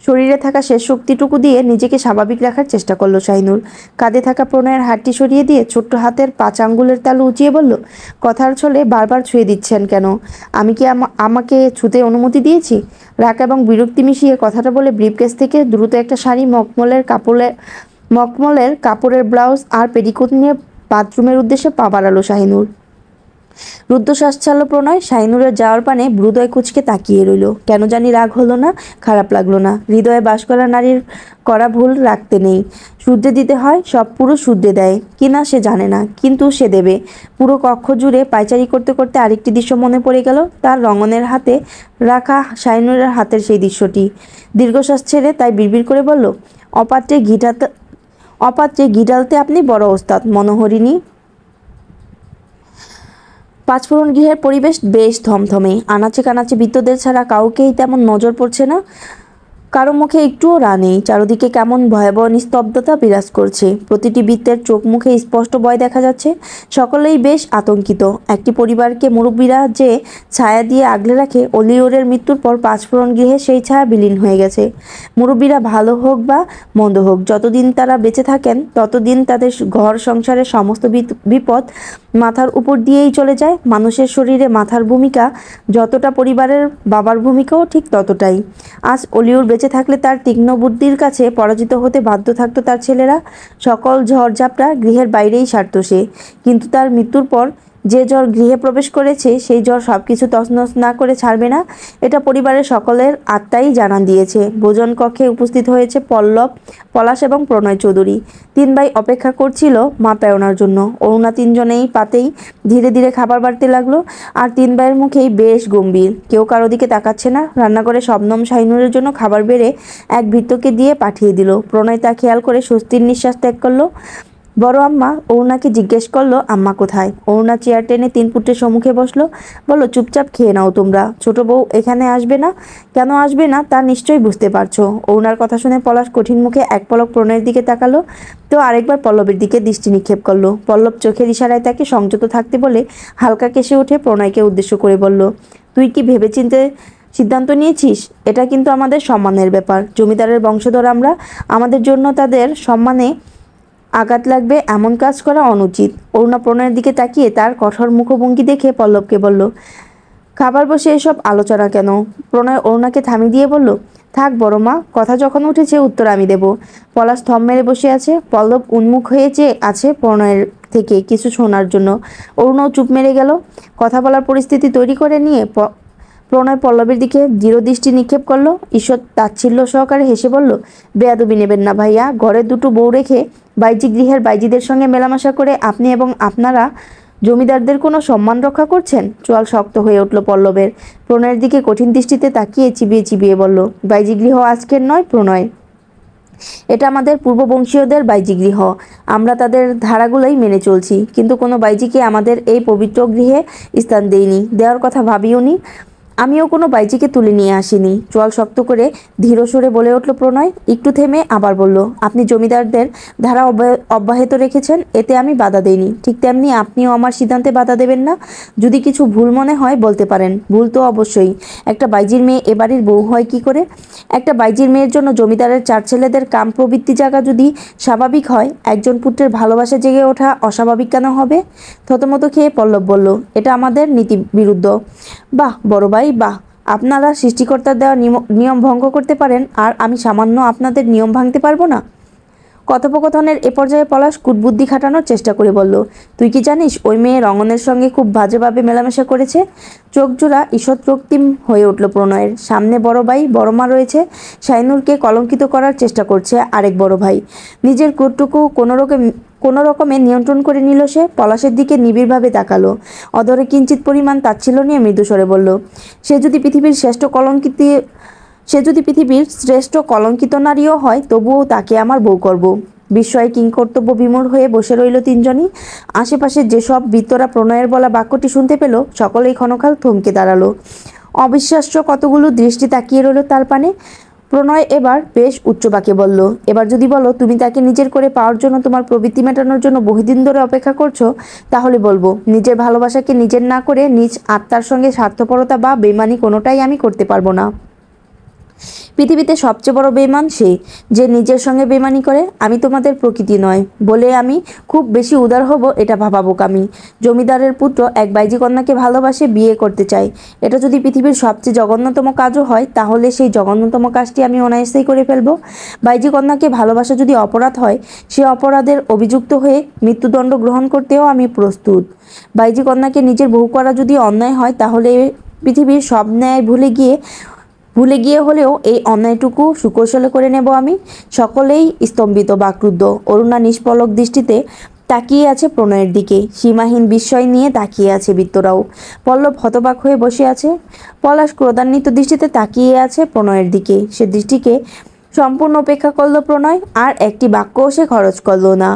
শরীরে থাকা শেষ শক্তিটুকু দিয়ে নিজেকে স্বাভাবিক রাখার চেষ্টা করলো শাহিনুর। কাঁধে থাকা প্রণয়ের হাতটি সরিয়ে দিয়ে ছোট্ট হাতের 5 আঙ্গুলের তালু উঁচিয়ে বলল, কথার ছলে বারবার ছুঁয়ে দিচ্ছেন কেন? আমি কি আমাকে ছুতে অনুমতি দিয়েছি? রাগ এবং বিরক্তি মিশিয়ে কথাটা বলে ব্রিফকেস থেকে দ্রুত একটা শাড়ি, মখমলের কাপড়ের ব্লাউজ আর পেটিকোট নিয়ে বাথরুমের উদ্দেশ্যে পা বাড়ালো শাহিনুর। রুদ্ধশ্বাস ছাড়ল প্রণয়। শাহিনুরের যাওয়ার পানে হৃদয় কুঁচকে তাকিয়ে রইল। কেন জানি রাগ হলো না, খারাপ লাগলো না। হৃদয়ে বাস করা নারীর করা ভুল রাখতে নেই, শুধরে দিতে হয়। সব পুরুষ শুধরে দেয় কিনা সে জানে না, কিন্তু সে দেবে। পুরো কক্ষ জুড়ে পায়চারি করতে করতে আরেকটি দৃশ্য মনে পড়ে গেল, তার রঙনের হাতে রাখা শাহিনুরের হাতের সেই দৃশ্যটি। দীর্ঘশ্বাস ছেড়ে তাই বিড়বিড় করে বলল, অপাত্রে ঘি ঢালতে আপনি বড় ওস্তাদ মনোহরিণী। পাঁচফোড়ন গৃহের পরিবেশ বেশ থমথমে। আনাচে কানাচে বৃত্তদের ছাড়া কাউকেই তেমন নজর পড়ছে না, কারো মুখে একটুও রা নেই। চারদিকে কেমন ভয়াবহ নিস্তব্ধতা বিরাজ করছে। প্রতিটি বৃত্তের চোখ মুখে স্পষ্ট ভয় দেখা যাচ্ছে। সকলেই বেশ আতঙ্কিত। একটি পরিবারকে মুরব্বীরা যে ছায়া দিয়ে আগলে রাখে, অলিওরের মৃত্যুর পর পাঁচফোড়ন গৃহে সেই ছায়া বিলীন হয়ে গেছে। মুরব্বীরা ভালো হোক বা মন্দ হোক, যতদিন তারা বেঁচে থাকেন ততদিন তাদের ঘর সংসারের সমস্ত বিপদ মাথার উপর দিয়েই চলে যায়। মানুষের শরীরে মাথার ভূমিকা যতটা, পরিবারের বাবার ভূমিকাও ঠিক ততটাই। আজ অলিউর বেঁচে থাকলে তার তীক্ষ্ণ বুদ্ধির কাছে পরাজিত হতে বাধ্য থাকতো তার ছেলেরা। সকল ঝড়ঝাপটা গৃহের বাইরেই সারত সে, কিন্তু তার মৃত্যুর পর যে জ্বর গৃহে প্রবেশ করেছে সেই জ্বর সব কিছু তছনছ না করে ছাড়বে না, এটা পরিবারের সকলের আত্মাই জানান দিয়েছে। ভোজন কক্ষে উপস্থিত হয়েছে পল্লব, পলাশ এবং প্রণয় চৌধুরী। 3 ভাই অপেক্ষা করছিল মা পেওনার জন্য। অরুণা 3 জনেই পাতেই ধীরে ধীরে খাবার বাড়তে লাগলো, আর 3 ভাইয়ের মুখেই বেশ গম্ভীর। কেউ কারো দিকে তাকাচ্ছে না। রান্নাঘরে শবনম শাহিনুরের জন্য খাবার বেড়ে এক ভৃত্যকে দিয়ে পাঠিয়ে দিল। প্রণয় তা খেয়াল করে স্বস্তির নিঃশ্বাস ত্যাগ করলো। বড় আম্মা অরুণাকে জিজ্ঞেস করলো, আম্মা কোথায়? অরুণা চেয়ার টেনে 3 পুত্রের সম্মুখে বসলো। বলল, চুপচাপ খেয়ে নাও তোমরা। ছোট বউ এখানে আসবে না? কেন আসবে না তা নিশ্চয়ই বুঝতে পারছো। অরুণার কথা শুনে পলাশ কঠিন মুখে এক পলক প্রণয়ের দিকে তাকালো, তো আরেকবার পল্লবের দিকে দৃষ্টি নিক্ষেপ করলো। পল্লব চোখের ইশারায় তাকে সংযত থাকতে বলে হালকা কেসে উঠে প্রণয়কে উদ্দেশ্য করে বলল, তুই কি ভেবেচিন্তে সিদ্ধান্ত নিয়েছিস? এটা কিন্তু আমাদের সম্মানের ব্যাপার। জমিদারের বংশধর আমরা, আমাদের জন্য তাদের সম্মানে আঘাত লাগবে এমন কাজ করা অনুচিত। অরুণা প্রণয়ের দিকে তাকিয়ে তার কঠোর মুখভঙ্গি দেখে পল্লবকে বলল, খাবার বসে এসব আলোচনা কেন? প্রণয় অরুণাকে থামিয়ে দিয়ে বলল, থাক বড় মা, কথা যখন উঠেছে উত্তর আমি দেব। পলাশ থম মেরে বসে আছে। পল্লব উন্মুখ হয়ে চেয়ে আছে প্রণয়ের থেকে কিছু শোনার জন্য। অরুণাও চুপ মেরে গেল। কথা বলার পরিস্থিতি তৈরি করে নিয়ে প্রণয় পল্লবের দিকে দৃঢ় দৃষ্টি নিক্ষেপ করলো। ঈশ্বর তাচ্ছিল্য সহকারে হেসে বলল, বেয়াদবি নেবেন না ভাইয়া। ঘরে 2টো বউ রেখে বাইজি গৃহের বাইজিদের সঙ্গে মেলামেশা করে আপনি এবং আপনারা জমিদারদের কোনো সম্মান রক্ষা করছেন? চোয়াল শক্ত হয়ে উঠল পল্লবের। প্রণয়ের দিকে কঠিন দৃষ্টিতে তাকিয়ে চিবিয়ে চিবিয়ে বলল, বাইজি গৃহ আজকের নয় প্রণয়, এটা আমাদের পূর্ববংশীয়দের বাইজি গৃহ। আমরা তাদের ধারাগুলোই মেনে চলছি, কিন্তু কোনো বাইজিকে আমাদের এই পবিত্র গৃহে স্থান দেইনি, দেওয়ার কথা ভাবিও নি। আমিও কোনো বাইজিকে তুলে নিয়ে আসিনি। চোয়াল শক্ত করে ধীর সুরে বলে উঠল প্রণয়। একটু থেমে আবার বলল, আপনি জমিদারদের ধারা অব্যাহত রেখেছেন, এতে আমি বাধা দেইনি। ঠিক তেমনি আপনিও আমার সিদ্ধান্তে বাধা দেবেন না। যদি কিছু ভুল মনে হয় বলতে পারেন। ভুল তো অবশ্যই। একটা বাইজির মেয়ে এ বাড়ির বউ হয় কি করে? একটা বাইজির মেয়ের জন্য জমিদারের 4 ছেলেদের কাম প্রবৃত্তি জাগা যদি স্বাভাবিক হয়, একজন পুত্রের ভালোবাসা জেগে ওঠা অস্বাভাবিক কেন হবে? থতমত খেয়ে পল্লব বলল, এটা আমাদের নীতি বিরুদ্ধ। বাহ বড় ভাই বাহ, আপনারা সৃষ্টিকর্তার দেওয়া নিয়ম ভঙ্গ করতে পারেন, আর আমি সামান্য আপনাদের নিয়ম ভাঙতে পারবো না? কথোপকথনের এ পর্যায়ে পলাশ কুটবুদ্ধি খাটানোর চেষ্টা করে বলল, তুই কি জানিস ওই মেয়ে রঙনের সঙ্গে খুব বাজেভাবে মেলামেশা করেছে? চোখ জোড়া ঈষৎ রক্তিম হয়ে উঠল প্রণয়ের। সামনে বড় ভাই বড় মা রয়েছে, শাইনুরকে কলঙ্কিত করার চেষ্টা করছে আরেক বড় ভাই। নিজের ক্রোধটুকু কোনো রকমে নিয়ন্ত্রণ করে নিল সে। পলাশের দিকে নিবিড়ভাবে তাকালো, অধরে কিঞ্চিত পরিমাণ তাচ্ছিল্য নিয়ে মৃদুস্বরে বলল, সে যদি পৃথিবীর শ্রেষ্ঠ কলঙ্কিত নারীও হয়, তবুও তাকে আমার বউ করব। বিস্ময়ে কিংকর্তব্য বিমূঢ় হয়ে বসে রইল তিনজনই। আশেপাশে যেসব বৃত্তরা প্রণয়ের বলা বাক্যটি শুনতে পেল, সকলেই ক্ষণকাল থমকে দাঁড়ালো। অবিশ্বাস্য কতগুলো দৃষ্টি তাকিয়ে রইল তার পানে। প্রণয় এবার বেশ উচ্চবাক্যে বলল, এবার যদি বলো তুমি তাকে নিজের করে পাওয়ার জন্য, তোমার প্রবৃত্তি মেটানোর জন্য বহুদিন ধরে অপেক্ষা করছো, তাহলে বলবো নিজের ভালোবাসাকে নিজের না করে নিজ আত্মার সঙ্গে স্বার্থপরতা বা বেমানি কোনোটাই আমি করতে পারবো না। পৃথিবীতে সবচেয়ে বড় বেইমান সে, যে নিজের সঙ্গে বেইমানি করে। আমি তোমাদের প্রকৃতি নয় বলে আমি খুব বেশি উদার হব, এটা ভাবা বোকামি। জমিদারের পুত্র এক বাইজি কন্যাকে ভালোবাসে বিয়ে করতে চাই, এটা যদি পৃথিবীর সবচেয়ে জঘন্যতম কাজও হয়, তাহলে সেই জঘন্যতম কাজটি আমি অনায়াসেই করে ফেলব। বাইজি কন্যাকে ভালোবাসা যদি অপরাধ হয়, সে অপরাধের অভিযুক্ত হয়ে মৃত্যুদণ্ড গ্রহণ করতেও আমি প্রস্তুত। বাইজি কন্যাকে নিজের বউ করা যদি অন্যায় হয়, তাহলে পৃথিবীর সব ন্যায় ভুলে গিয়ে হলেও এই অন্যায়টুকু সুকৌশলে করে নেব আমি। সকলেই স্তম্ভিত বাক্রুদ্ধ। অরুণা নিষ্পলক দৃষ্টিতে তাকিয়ে আছে প্রণয়ের দিকে, সীমাহীন বিস্ময় নিয়ে তাকিয়ে আছে বৃত্তরাও। পল্লব হতবাক হয়ে বসে আছে। পলাশ ক্রোধান্বিত দৃষ্টিতে তাকিয়ে আছে প্রণয়ের দিকে। সে দৃষ্টিকে সম্পূর্ণ উপেক্ষা করল প্রণয়, আর একটি বাক্যও সে খরচ করল না।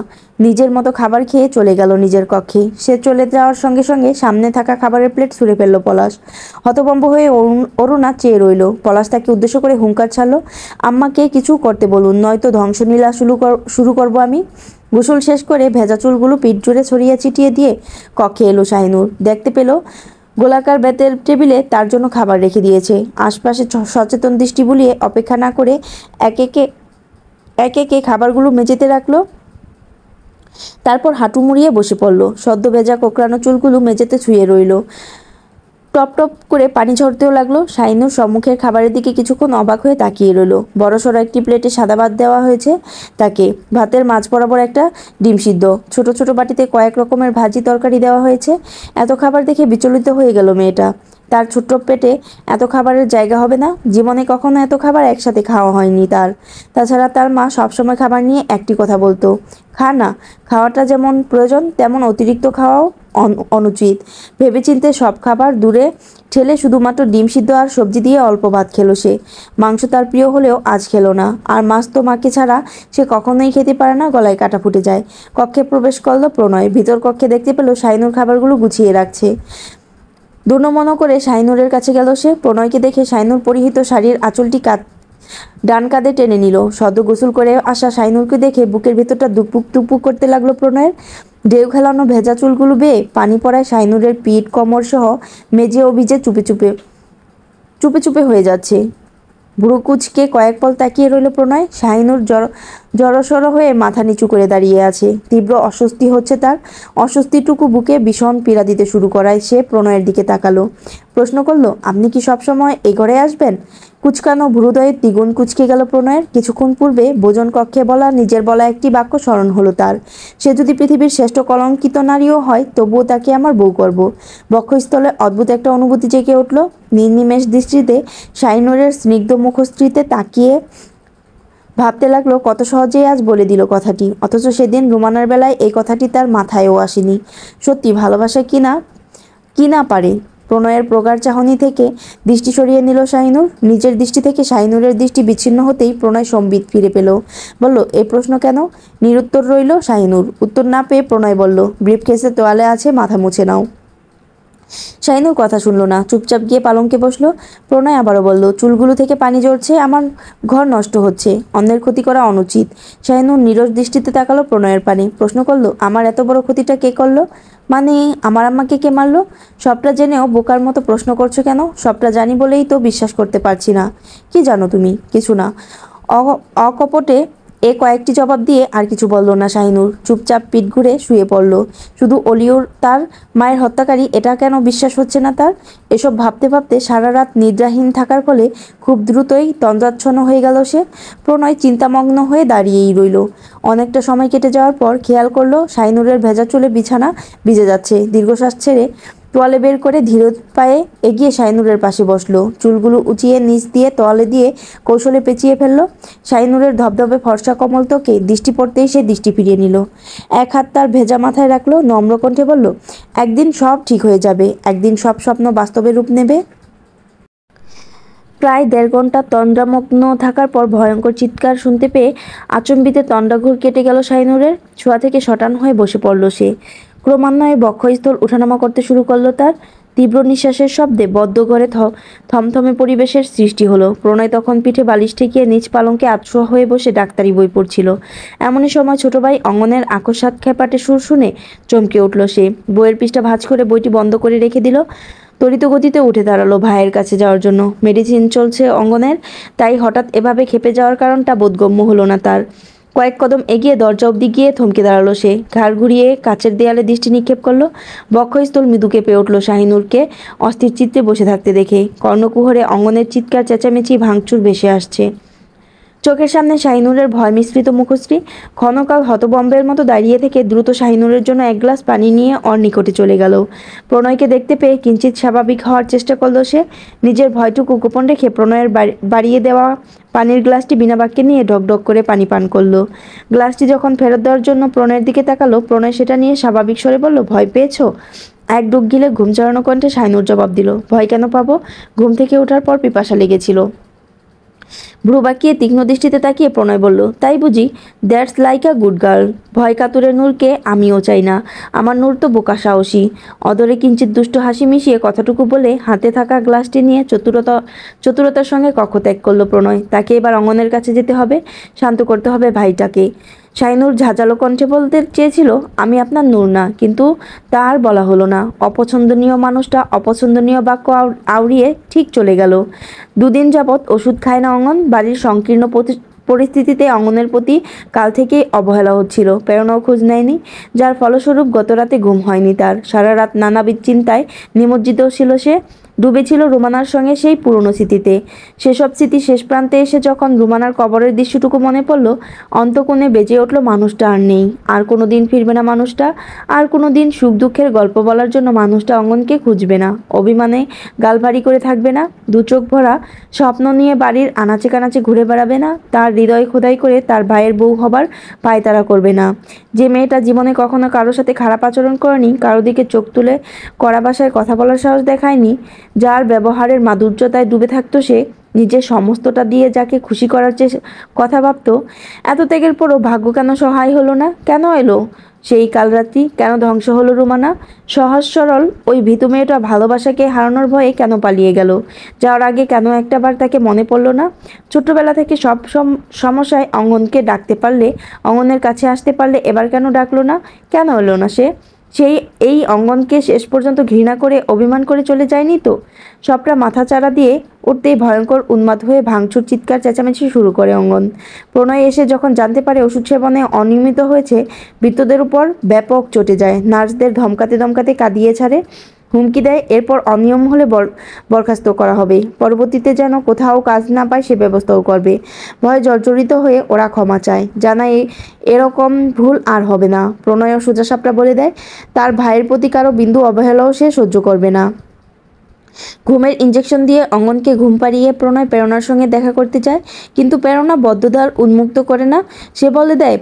নিজের মতো খাবার খেয়ে চলে গেল নিজের কক্ষে। সে চলে যাওয়ার সঙ্গে সঙ্গে সামনে থাকা খাবারের প্লেট ছুঁড়ে ফেলল পলাশ। হতভম্ব হয়ে অরুণা চেয়ে রইল। পলাশ তাকে উদ্দেশ্য করে হুঙ্কার ছাড়ল, আম্মাকে কিছু করতে বলুন, নয়তো ধ্বংসলীলা শুরু করব আমি। গোসল শেষ করে ভেজা চুলগুলো পিঠ জুড়ে ছড়িয়ে ছিটিয়ে দিয়ে কক্ষে এলো শাহিনুর। দেখতে পেল গোলাকার বেতের টেবিলে তার জন্য খাবার রেখে দিয়েছে। আশপাশে সচেতন দৃষ্টি বুলিয়ে অপেক্ষা না করে একে একে খাবারগুলো মেঝেতে রাখলো। তারপর হাঁটু মুড়িয়ে বসে পড়ল। সদ্য ভেজা কোঁকড়ানো চুলগুলো মেঝেতে ছুঁয়ে রইল। টপ টপ করে পানি ঝরতেও লাগলো। শাহিনুর সম্মুখের খাবারের দিকে কিছুক্ষণ অবাক হয়ে তাকিয়ে রইল। বড়সড় একটি প্লেটে সাদা ভাত দেওয়া হয়েছে তাকে। ভাতের মাঝ বরাবর একটা ডিম সিদ্ধ, ছোট ছোট বাটিতে কয়েক রকমের ভাজি তরকারি দেওয়া হয়েছে। এত খাবার দেখে বিচলিত হয়ে গেল মেয়েটা। তার ছোট্ট পেটে এত খাবারের জায়গা হবে না। জীবনে কখনো এত খাবার একসাথে খাওয়া হয়নি তার। তাছাড়া তার মা সবসময় খাবার নিয়ে একটি কথা বলতো, খা না, খাওয়াটা যেমন প্রয়োজন তেমন অতিরিক্ত খাওয়াও অনুচিত। ভেবেচিন্তে সব খাবার দূরে ঠেলে শুধুমাত্র ডিম সিদ্ধ আর সবজি দিয়ে অল্প ভাত খেলো সে। মাংস তার প্রিয় হলেও আজ খেলো না। আর মাছ তো মাকে ছাড়া সে কখনোই খেতে পারে না, গলায় কাটা ফুটে যায়। কক্ষে প্রবেশ করলো প্রণয়। ভিতর কক্ষে দেখতে পেল শাহিনুর খাবারগুলো গুছিয়ে রাখছে। দুনমনো করে শাহিনুরের কাছে গেল সে। প্রণয়কে দেখে শাহিনুর পরিহিত শাড়ির আঁচলটি ডান কাঁধে টেনে নিল। সদ্য গোসল করে আসা শাহিনুরকে দেখে বুকের ভেতরটা দুপুক দুপুক করতে লাগলো প্রণয়ের। ঢেউ খেলানো ভেজা চুলগুলো বেয়ে পানি পড়ায় শাহিনুরের পিঠ কোমর সহ মেঝে ও ভিজে চুপে চুপে হয়ে যাচ্ছে। ভ্রু কুচকে কয়েক পল তাকিয়ে রইল প্রণয়। শাহিনুর জড়সড় হয়ে মাথা নিচু করে দাঁড়িয়ে আছে। তীব্র অস্বস্তি হচ্ছে তার। অস্বস্তিটুকু বুকে ভীষণ পীড়া দিতে শুরু করায় সে প্রণয়ের দিকে তাকালো। প্রশ্ন করলো, আপনি কি সবসময় এ ঘরে আসবেন? কুচকানো ভ্রুদয়ে দ্বিগুণ কুচকে গেল প্রণয়ের। কিছুক্ষণ পূর্বে ভোজন কক্ষে নিজের বলা একটি বাক্য স্মরণ হলো তার, সে যদি পৃথিবীর শ্রেষ্ঠ কলঙ্কিত নারীও হয়, তবুও তাকে আমার বউ করব। বক্ষস্থলে অদ্ভুত একটা অনুভূতি জেগে উঠল। নির্নিমেষ দৃষ্টিতে শাহিনুরের স্নিগ্ধ মুখশ্রীতে তাকিয়ে ভাবতে লাগলো, কত সহজেই আজ বলে দিল কথাটি। অথচ সেদিন রুমানার বেলায় এই কথাটি তার মাথায়ও আসেনি। সত্যি ভালোবাসা কি না পারে। প্রণয়ের প্রগাঢ় চাহনি থেকে দৃষ্টি সরিয়ে নিল শাহিনুর। নিজের দৃষ্টি থেকে শাহিনুরের দৃষ্টি বিচ্ছিন্ন হতেই প্রণয় সম্বিত ফিরে পেল। বলল, এই প্রশ্ন কেন? নিরুত্তর রইল শাহিনুর। উত্তর না পেয়ে প্রণয় বলল, ব্রিফকেসে তোয়ালে আছে, মাথা মুছে নাও। শাহিনুর কথা শুনল না, চুপচাপ গিয়ে পালঙ্কে বসলো। প্রণয় আবারও বলল, চুলগুলো থেকে পানি ঝরছে, আমার ঘর নষ্ট হচ্ছে, অন্যের ক্ষতি করা অনুচিত। শাহিনুর নীরস দৃষ্টিতে তাকালো প্রণয়ের পানে। প্রশ্ন করলো, আমার এত বড় ক্ষতিটা কে করলো? মানে আমার আম্মাকে কে মারলো? সবটা জেনেও বোকার মতো প্রশ্ন করছো কেন? সবটা জানি বলেই তো বিশ্বাস করতে পারছি না। কি জানো তুমি? কিছু না। অকপটে এ কয়েকটি জবাব দিয়ে আর কিছু বলল না শাহিনুর। চুপচাপ পিঠ ঘুরে শুয়ে পড়ল। শুধু অলিওর তার মায়ের হত্যাকারী, এটা কেন বিশ্বাস হচ্ছে না তার? এসব ভাবতে ভাবতে সারা রাত নিদ্রাহীন থাকার ফলে খুব দ্রুতই তন্দ্রাচ্ছন্ন হয়ে গেল সে। প্রণয় চিন্তামগ্ন হয়ে দাঁড়িয়েই রইল। অনেকটা সময় কেটে যাওয়ার পর খেয়াল করলো শাহিনুরের ভেজা চুলে বিছানা ভিজে যাচ্ছে। দীর্ঘশ্বাস ছেড়ে তোয়ালে বের করে ধীর পায়ে এগিয়ে শাহিনুরের পাশে বসলো। চুলগুলো উঁচিয়ে নিচ দিয়ে তোয়ালে দিয়ে কৌশলে পেঁচিয়ে ফেললো। শাহিনুরের ধবধবে ফর্সা কমল ত্বকে দৃষ্টি পড়তেই সে দৃষ্টি ফিরিয়ে নিল। এক হাত তার ভেজা মাথায় রাখলো, নম্র কণ্ঠে বলল, একদিন সব ঠিক হয়ে যাবে, একদিন সব স্বপ্ন বাস্তবে রূপ নেবে। প্রায় 1.5 ঘন্টা তন্দ্রামগ্ন থাকার পর ভয়ঙ্কর চিৎকার শুনতে পেয়ে আচম্বিতে তন্দ্রাঘোর কেটে গেল শাহিনুরের। ছোঁয়া থেকে শটান হয়ে বসে পড়ল সে। ক্রমান্বয়ে বক্ষস্থল উঠানামা করতে শুরু করলো তার। তীব্র নিঃশ্বাসের শব্দে বদ্ধ ঘরে থমথমে পরিবেশের সৃষ্টি হলো। প্রণয় তখন পিঠে বালিশ ঠেকিয়ে নিজ পালঙ্কে আতশোয়া হয়ে বসে ডাক্তারি বই পড়ছিল। এমনই সময় ছোট ভাই অঙ্গনের আকস্মাৎ খেপাটে সুর শুনে চমকে উঠল সে। বইয়ের পৃষ্ঠা ভাঁজ করে বইটি বন্ধ করে রেখে দিল। তড়িৎ গতিতে উঠে দাঁড়ালো ভাইয়ের কাছে যাওয়ার জন্য। মেডিসিন চলছে অঙ্গনের, তাই হঠাৎ এভাবে খেপে যাওয়ার কারণটা বোধগম্য হলো না তার। কয়েক কদম এগিয়ে দরজা অবধি গিয়ে থমকে দাঁড়ালো সে। ঘাড় ঘুরিয়ে কাচের দেয়ালে দৃষ্টি নিক্ষেপ করলো। বক্ষস্থল মৃদু কেঁপে উঠল শাহিনুরকে অস্থির চিত্তে বসে থাকতে দেখে। কর্ণকুহরে অঙ্গনের চিৎকার চেঁচামেচি ভাঙচুর ভেসে আসছে। চোখের সামনে শাহিনুরের ভয় মিশ্রিত মুখশ্রী। ক্ষণকাল হতবম্বের মতো দাঁড়িয়ে থেকে দ্রুত শাহিনুরের জন্য এক গ্লাস পানি নিয়ে ওর নিকটে চলে গেল। প্রণয়কে দেখতে পেয়ে কিঞ্চিত স্বাভাবিক হওয়ার চেষ্টা করলো সে। নিজের ভয়টুকু গোপন রেখে প্রণয়ের বাড়িয়ে দেওয়া পানির গ্লাসটি বিনা বাক্যে নিয়ে ঢকঢক করে পানি পান করলো। গ্লাসটি যখন ফেরত দেওয়ার জন্য প্রণয়ের দিকে তাকালো, প্রণয় সেটা নিয়ে স্বাভাবিক স্বরে বলল, ভয় পেয়েছো? এক ডুব গিলে ঘুম চড়ানো কণ্ঠে শাহিনুর জবাব দিল, ভয় কেন পাবো? ঘুম থেকে ওঠার পর পিপাসা লেগেছিল। ভ্রু বাঁকিয়ে তীক্ষ্ণ দৃষ্টিতে তাকিয়ে প্রণয় বলল, তাই বুঝি? That's like a good girl. ভয় কাতুরে নূরকে আমিও চাই না। আমার নূর তো বোকা সাহসী। অদরে কিঞ্চিত দুষ্ট হাসি মিশিয়ে কথাটুকু বলে হাতে থাকা গ্লাসটি নিয়ে চতুরতার সঙ্গে কক্ষ ত্যাগ করলো প্রণয়। তাকে এবার অঙ্গনের কাছে যেতে হবে, শান্ত করতে হবে ভাইটাকে। শাহিনুর ঝাঁঝালো কণ্ঠে বলতে চেয়েছিল, আমি আপনার নূর না, কিন্তু তা আর বলা হলো না। অপছন্দনীয় মানুষটা অপছন্দনীয় বাক্য আওড়িয়ে ঠিক চলে গেল। 2 দিন যাবৎ ওষুধ খায় না অঙ্গন। বাড়ির সংকীর্ণ পরিস্থিতিতে অঙ্গনের প্রতি কাল থেকেই অবহেলা হচ্ছিল। প্রেরণাও খোঁজ নেয়নি, যার ফলস্বরূপ গত রাতে ঘুম হয়নি তার। সারা রাত নানাবিধ চিন্তায় নিমজ্জিত ছিল সে। ডুবেছিল রুমানার সঙ্গে সেই পুরনো স্মৃতিতে। সেসব স্মৃতি শেষ প্রান্তে এসে যখন রুমানার কবরের দৃশ্যটুকু মনে পড়ল, অন্তঃকোণে বেজে উঠল, মানুষটা আর নেই, আর কোনো দিন ফিরবে না মানুষটা। আর কোনো দিন সুখ দুঃখের গল্প বলার জন্য মানুষটা অঙ্গনকে খুঁজবে না, অভিমানে গাল ভারী করে থাকবে না, দু চোখ ভরা স্বপ্ন নিয়ে বাড়ির আনাচে কানাচে ঘুরে বেড়াবে না, তার হৃদয় খোদাই করে তার ভাইয়ের বউ হবার পায়তারা করবে না। যে মেয়েটা জীবনে কখনো কারোর সাথে খারাপ আচরণ করেনি, কারো দিকে চোখ তুলে কড়া ভাষায় কথা বলার সাহস দেখায়নি, যার ব্যবহারের মাধুর্যতায় ডুবে থাকতো সে, নিজের সমস্তটা দিয়ে যাকে খুশি করার কথা ভাবতো, এত ত্যাগের পরও ভাগ্য কেন সহায় হলো না? কেন এলো সেই কাল রাত্রি? কেন ধ্বংস হলো রুমানা? সহজ সরল ওই ভীতু মেয়েটা ভালোবাসাকে হারানোর ভয়ে কেন পালিয়ে গেল? যাওয়ার আগে কেন একটাবার তাকে মনে পড়লো না? ছোট্টবেলা থেকে সব সমস্যায় অঙ্গনকে ডাকতে পারলে, অঙ্গনের কাছে আসতে পারলে, এবার কেন ডাকলো না? কেন এলো না সে? এই অঙ্গনকে শেষ পর্যন্ত ঘৃণা করে অভিমান করে চলে যায়নি তো? সবটা মাথাচাড়া দিয়ে উঠতেই ভয়ঙ্কর উন্মাদ হয়ে ভাঙচুর চিৎকার চেঁচামেচি শুরু করে অঙ্গন। প্রণয় এসে যখন জানতে পারে ওষুধ সেবনে অনিয়মিত হয়েছে, বৃদ্ধদের উপর ব্যাপক চটে যায়। নার্সদের ধমকাতে ধমকাতে কাঁদিয়ে ছাড়ে, হুমকি দেয় এরপর অনিয়ম হলে বরখাস্ত করা হবে, পরবর্তীতে যেন কোথাও কাজ না পায় সে ব্যবস্থাও করবে। ভয়ে জর্জরিত হয়ে ওরা ক্ষমা চায়, জানায় এরকম ভুল আর হবে না। প্রণয়ও সোজাসাপটা বলে দেয়, তার ভাইয়ের প্রতি কারো বিন্দু অবহেলাও সে সহ্য করবে না। ঘুমের ইঞ্জেকশন দিয়ে অঙ্গনকে ঘুম পাড়িয়ে প্রণয় প্রেরণার সঙ্গে দেখা করতে চায়, কিন্তু প্রেরণা বদ্ধদ্বার উন্মুক্ত করে না। সে বলে দেয়,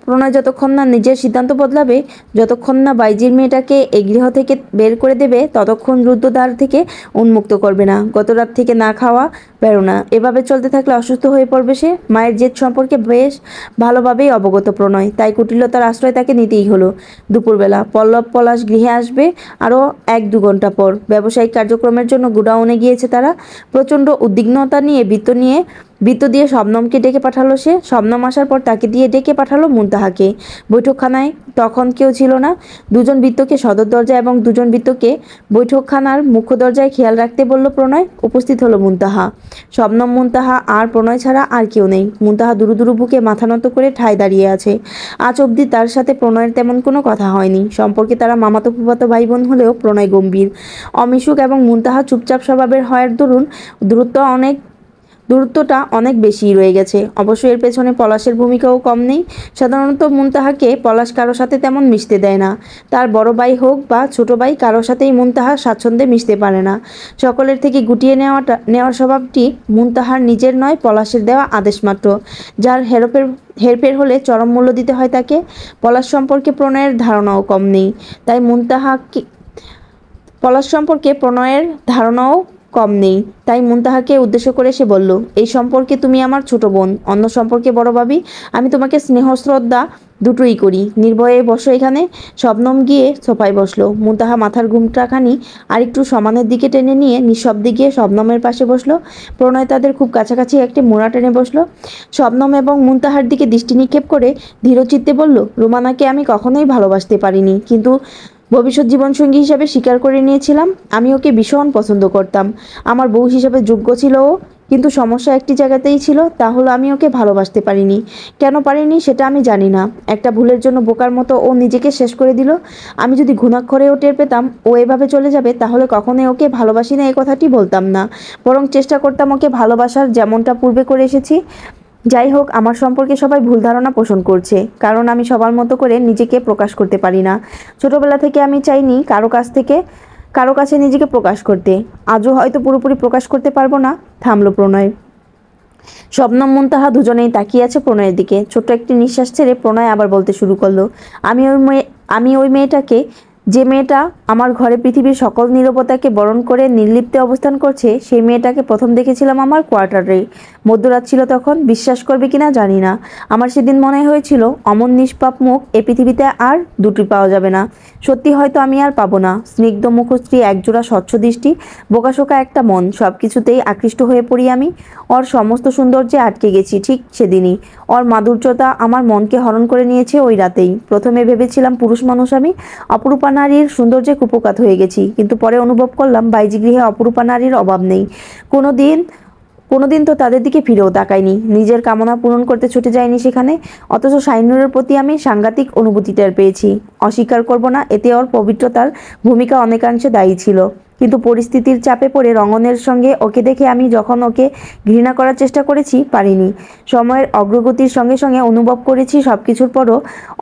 প্রণয় যতক্ষণ না নিজের সিদ্ধান্ত বদলাবে, যতক্ষণ না বাইজির মেয়েটাকে এই গৃহ থেকে বের করে দেবে, ততক্ষণ রুদ্ধদ্বার থেকে উন্মুক্ত করবে না। গত রাত থেকে না খাওয়া প্রেরণা, এভাবে চলতে থাকলে অসুস্থ হয়ে পড়বে সে। মায়ের জেদ সম্পর্কে বেশ ভালোভাবেই অবগত প্রণয়, তাই কুটিলতার আশ্রয় তাকে নিতেই হলো। দুপুরবেলা পল্লব পলাশ গৃহে আসবে আরও 1-2 ঘন্টা পর। ব্যবসায়িক কার্যক্রমের জন্য গুডাউনে গিয়েছে তারা। প্রচণ্ড উদ্বিগ্নতা নিয়ে বৃত্ত নিয়ে বৃত্ত দিয়ে শবনমকে ডেকে পাঠালো সে। শবনম আসার পর তাকে দিয়ে ডেকে পাঠালো মুনতাহাকে। বৈঠকখানায় তখন কেউ ছিল না। দুজন বৃত্তকে সদর দরজা এবং দুজন বৃত্তকে বৈঠকখানার মুখ্য দরজায় খেয়াল রাখতে বলল প্রণয়। উপস্থিত হলো মুনতাহা। শবনম, মুনতাহা আর প্রণয় ছাড়া আর কেউ নেই। মুনতাহা দুরু দুরু বুকে মাথা নত করে ঠায় দাঁড়িয়ে আছে। আজ অবধি তার সাথে প্রণয়ের তেমন কোনো কথা হয়নি। সম্পর্কে তারা মামাতো ফুফাতো ভাই বোন হলেও প্রণয় গম্ভীর, অমিশুক এবং মুনতাহা চুপচাপ স্বভাবের হওয়ার দরুন দূরত্বটা অনেক বেশি রয়ে গেছে। অবশ্য এর পেছনে পলাশের ভূমিকাও কম নেই। সাধারণত মুনতাহাকে পলাশ কারো সাথে তেমন মিশতে দেয় না। তার বড় ভাই হোক বা ছোট ভাই, কারো সাথেই মুনতাহা স্বাচ্ছন্দ্যে মিশতে পারে না। সকলের থেকে গুটিয়ে নেওয়ার স্বভাবটি মুনতাহার নিজের নয়, পলাশের দেওয়া আদেশ মাত্র, যার হেরফের হলে চরম মূল্য দিতে হয় তাকে। পলাশ সম্পর্কে প্রণয়ের ধারণাও কম নেই। তাই পলাশ সম্পর্কে প্রণয়ের ধারণাও কম নেই। তাই মুনতাহাকে উদ্দেশ্য করে সে বলল, এই সম্পর্কে তুমি আমার ছোট বোন, অন্য সম্পর্কে বড় ভাবি। আমি তোমাকে স্নেহ শ্রদ্ধা দুটোই করি। নির্ভয়ে বসো এখানে। শবনম গিয়ে সোফায় বসলো। মুনতাহা মাথার ঘুমটাখানি আরেকটু সমানের দিকে টেনে নিয়ে নিঃশব্দে গিয়ে শবনমের পাশে বসলো। প্রণয় তাদের খুব কাছাকাছি একটি মোড়া টেনে বসলো। শবনম এবং মুনতাহার দিকে দৃষ্টি নিক্ষেপ করে ধীরচিত্তে বলল, রুমানাকে আমি কখনোই ভালোবাসতে পারিনি, কিন্তু ভবিষ্যৎ জীবনসঙ্গী হিসাবে স্বীকার করে নিয়েছিলাম। আমি ওকে ভীষণ পছন্দ করতাম। আমার বউ হিসাবে যোগ্য ছিল ও। কিন্তু সমস্যা একটি জায়গাতেই ছিল, তা হলো আমি ওকে ভালোবাসতে পারিনি। কেন পারিনি সেটা আমি জানি না। একটা ভুলের জন্য বোকার মতো ও নিজেকে শেষ করে দিল। আমি যদি ঘুণাক্ষরেও টের পেতাম ও এভাবে চলে যাবে, তাহলে কখনোই ওকে ভালোবাসি না এই কথাটি বলতাম না, বরং চেষ্টা করতাম ওকে ভালোবাসার, যেমনটা পূর্বে করে এসেছি। যাই হোক, আমার সম্পর্কে সবাই ভুল ধারণা পোষণ করছে, কারণ আমি সবার মতো করে নিজেকে প্রকাশ করতে পারি না। ছোটবেলা থেকে আমি চাইনি কারো কাছে নিজেকে প্রকাশ করতে। আজও হয়তো পুরোপুরি প্রকাশ করতে পারবো না। থামলো প্রণয়। শবনম, মুনতাহা দুজনেই তাকিয়ে আছে প্রণয়ের দিকে। ছোট্ট একটি নিঃশ্বাস ছেড়ে প্রণয় আবার বলতে শুরু করলো, আমি ওই মেয়েটাকে, যে মেয়েটা আমার ঘরে পৃথিবীর সকল নীরবতাকে বরণ করে নির্লিপ্তে অবস্থান করছে, সেই মেয়েটাকে প্রথম দেখেছিলাম আমার কোয়ার্টারে। মধ্যরাত ছিল তখন। বিশ্বাস করবে কিনা জানি না, আমার সেদিন মনে হয়েছিল অমন নিষ্পাপ মুখ এ পৃথিবীতে আর দুটি পাওয়া যাবে না। সত্যি হয়তো আমি আর পাবো না। স্নিগ্ধ মুখশ্রী, একজোড়া স্বচ্ছ দৃষ্টি, বোকাশোকা একটা মন, সব কিছুতেই আকৃষ্ট হয়ে পড়ি আমি। ওর সমস্ত সৌন্দর্যে আটকে গেছি ঠিক সেদিনই। ওর মাধুর্যতা আমার মনকে হরণ করে নিয়েছে ওই রাতেই। প্রথমে ভেবেছিলাম পুরুষ মানুষ আমি, অপরূপা নারীর সৌন্দর্যে কুপোকাত হয়ে গেছি, কিন্তু পরে অনুভব করলাম বাইজি গৃহে অপরূপা নারীর অভাব নেই। কোনোদিন তো তাদের দিকে ফিরেও তাকাইনি, নিজের কামনা পূরণ করতে ছুটে যায়নি সেখানে। অথচ শাহিনুরের প্রতি আমি সাংঘাতিক অনুভূতি টের পেয়েছি। অস্বীকার করব না, এতে ওর পবিত্রতার ভূমিকা অনেকাংশে দায়ী ছিল। কিন্তু পরিস্থিতির চাপে পড়ে রঙনের সঙ্গে ওকে দেখে আমি যখন ওকে ঘৃণা করার চেষ্টা করেছি, পারিনি। সময়ের অগ্রগতির সঙ্গে সঙ্গে অনুভব করেছি সবকিছুর পরও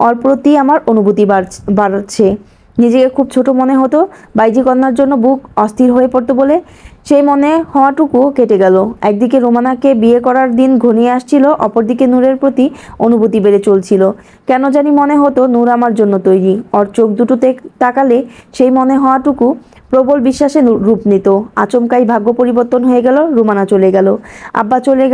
ওর প্রতি আমার অনুভূতি বাড়ছে। নিজেকে খুব ছোট মনে হতো, বাইজি কন্যার জন্য বুক অস্থির হয়ে পড়তো বলে। সেই মনে হওয়াটুকু কেটে গেল। একদিকে রোমানাকে বিয়ে করার দিন ঘনিয়ে আসছিল, অপরদিকে নূরের প্রতি অনুভূতি বেড়ে চলছিল। কেন জানি মনে হতো নূর আমার জন্য তৈরি। ওর চোখ দুটোতে তাকালে সেই মনে হওয়াটুকু প্রবল বিশ্বাসে রূপ নিত। আচমকাই ভাগ্য পরিবর্তন হয়ে গেল। রুমানা চলে গেল, আব্বা চলে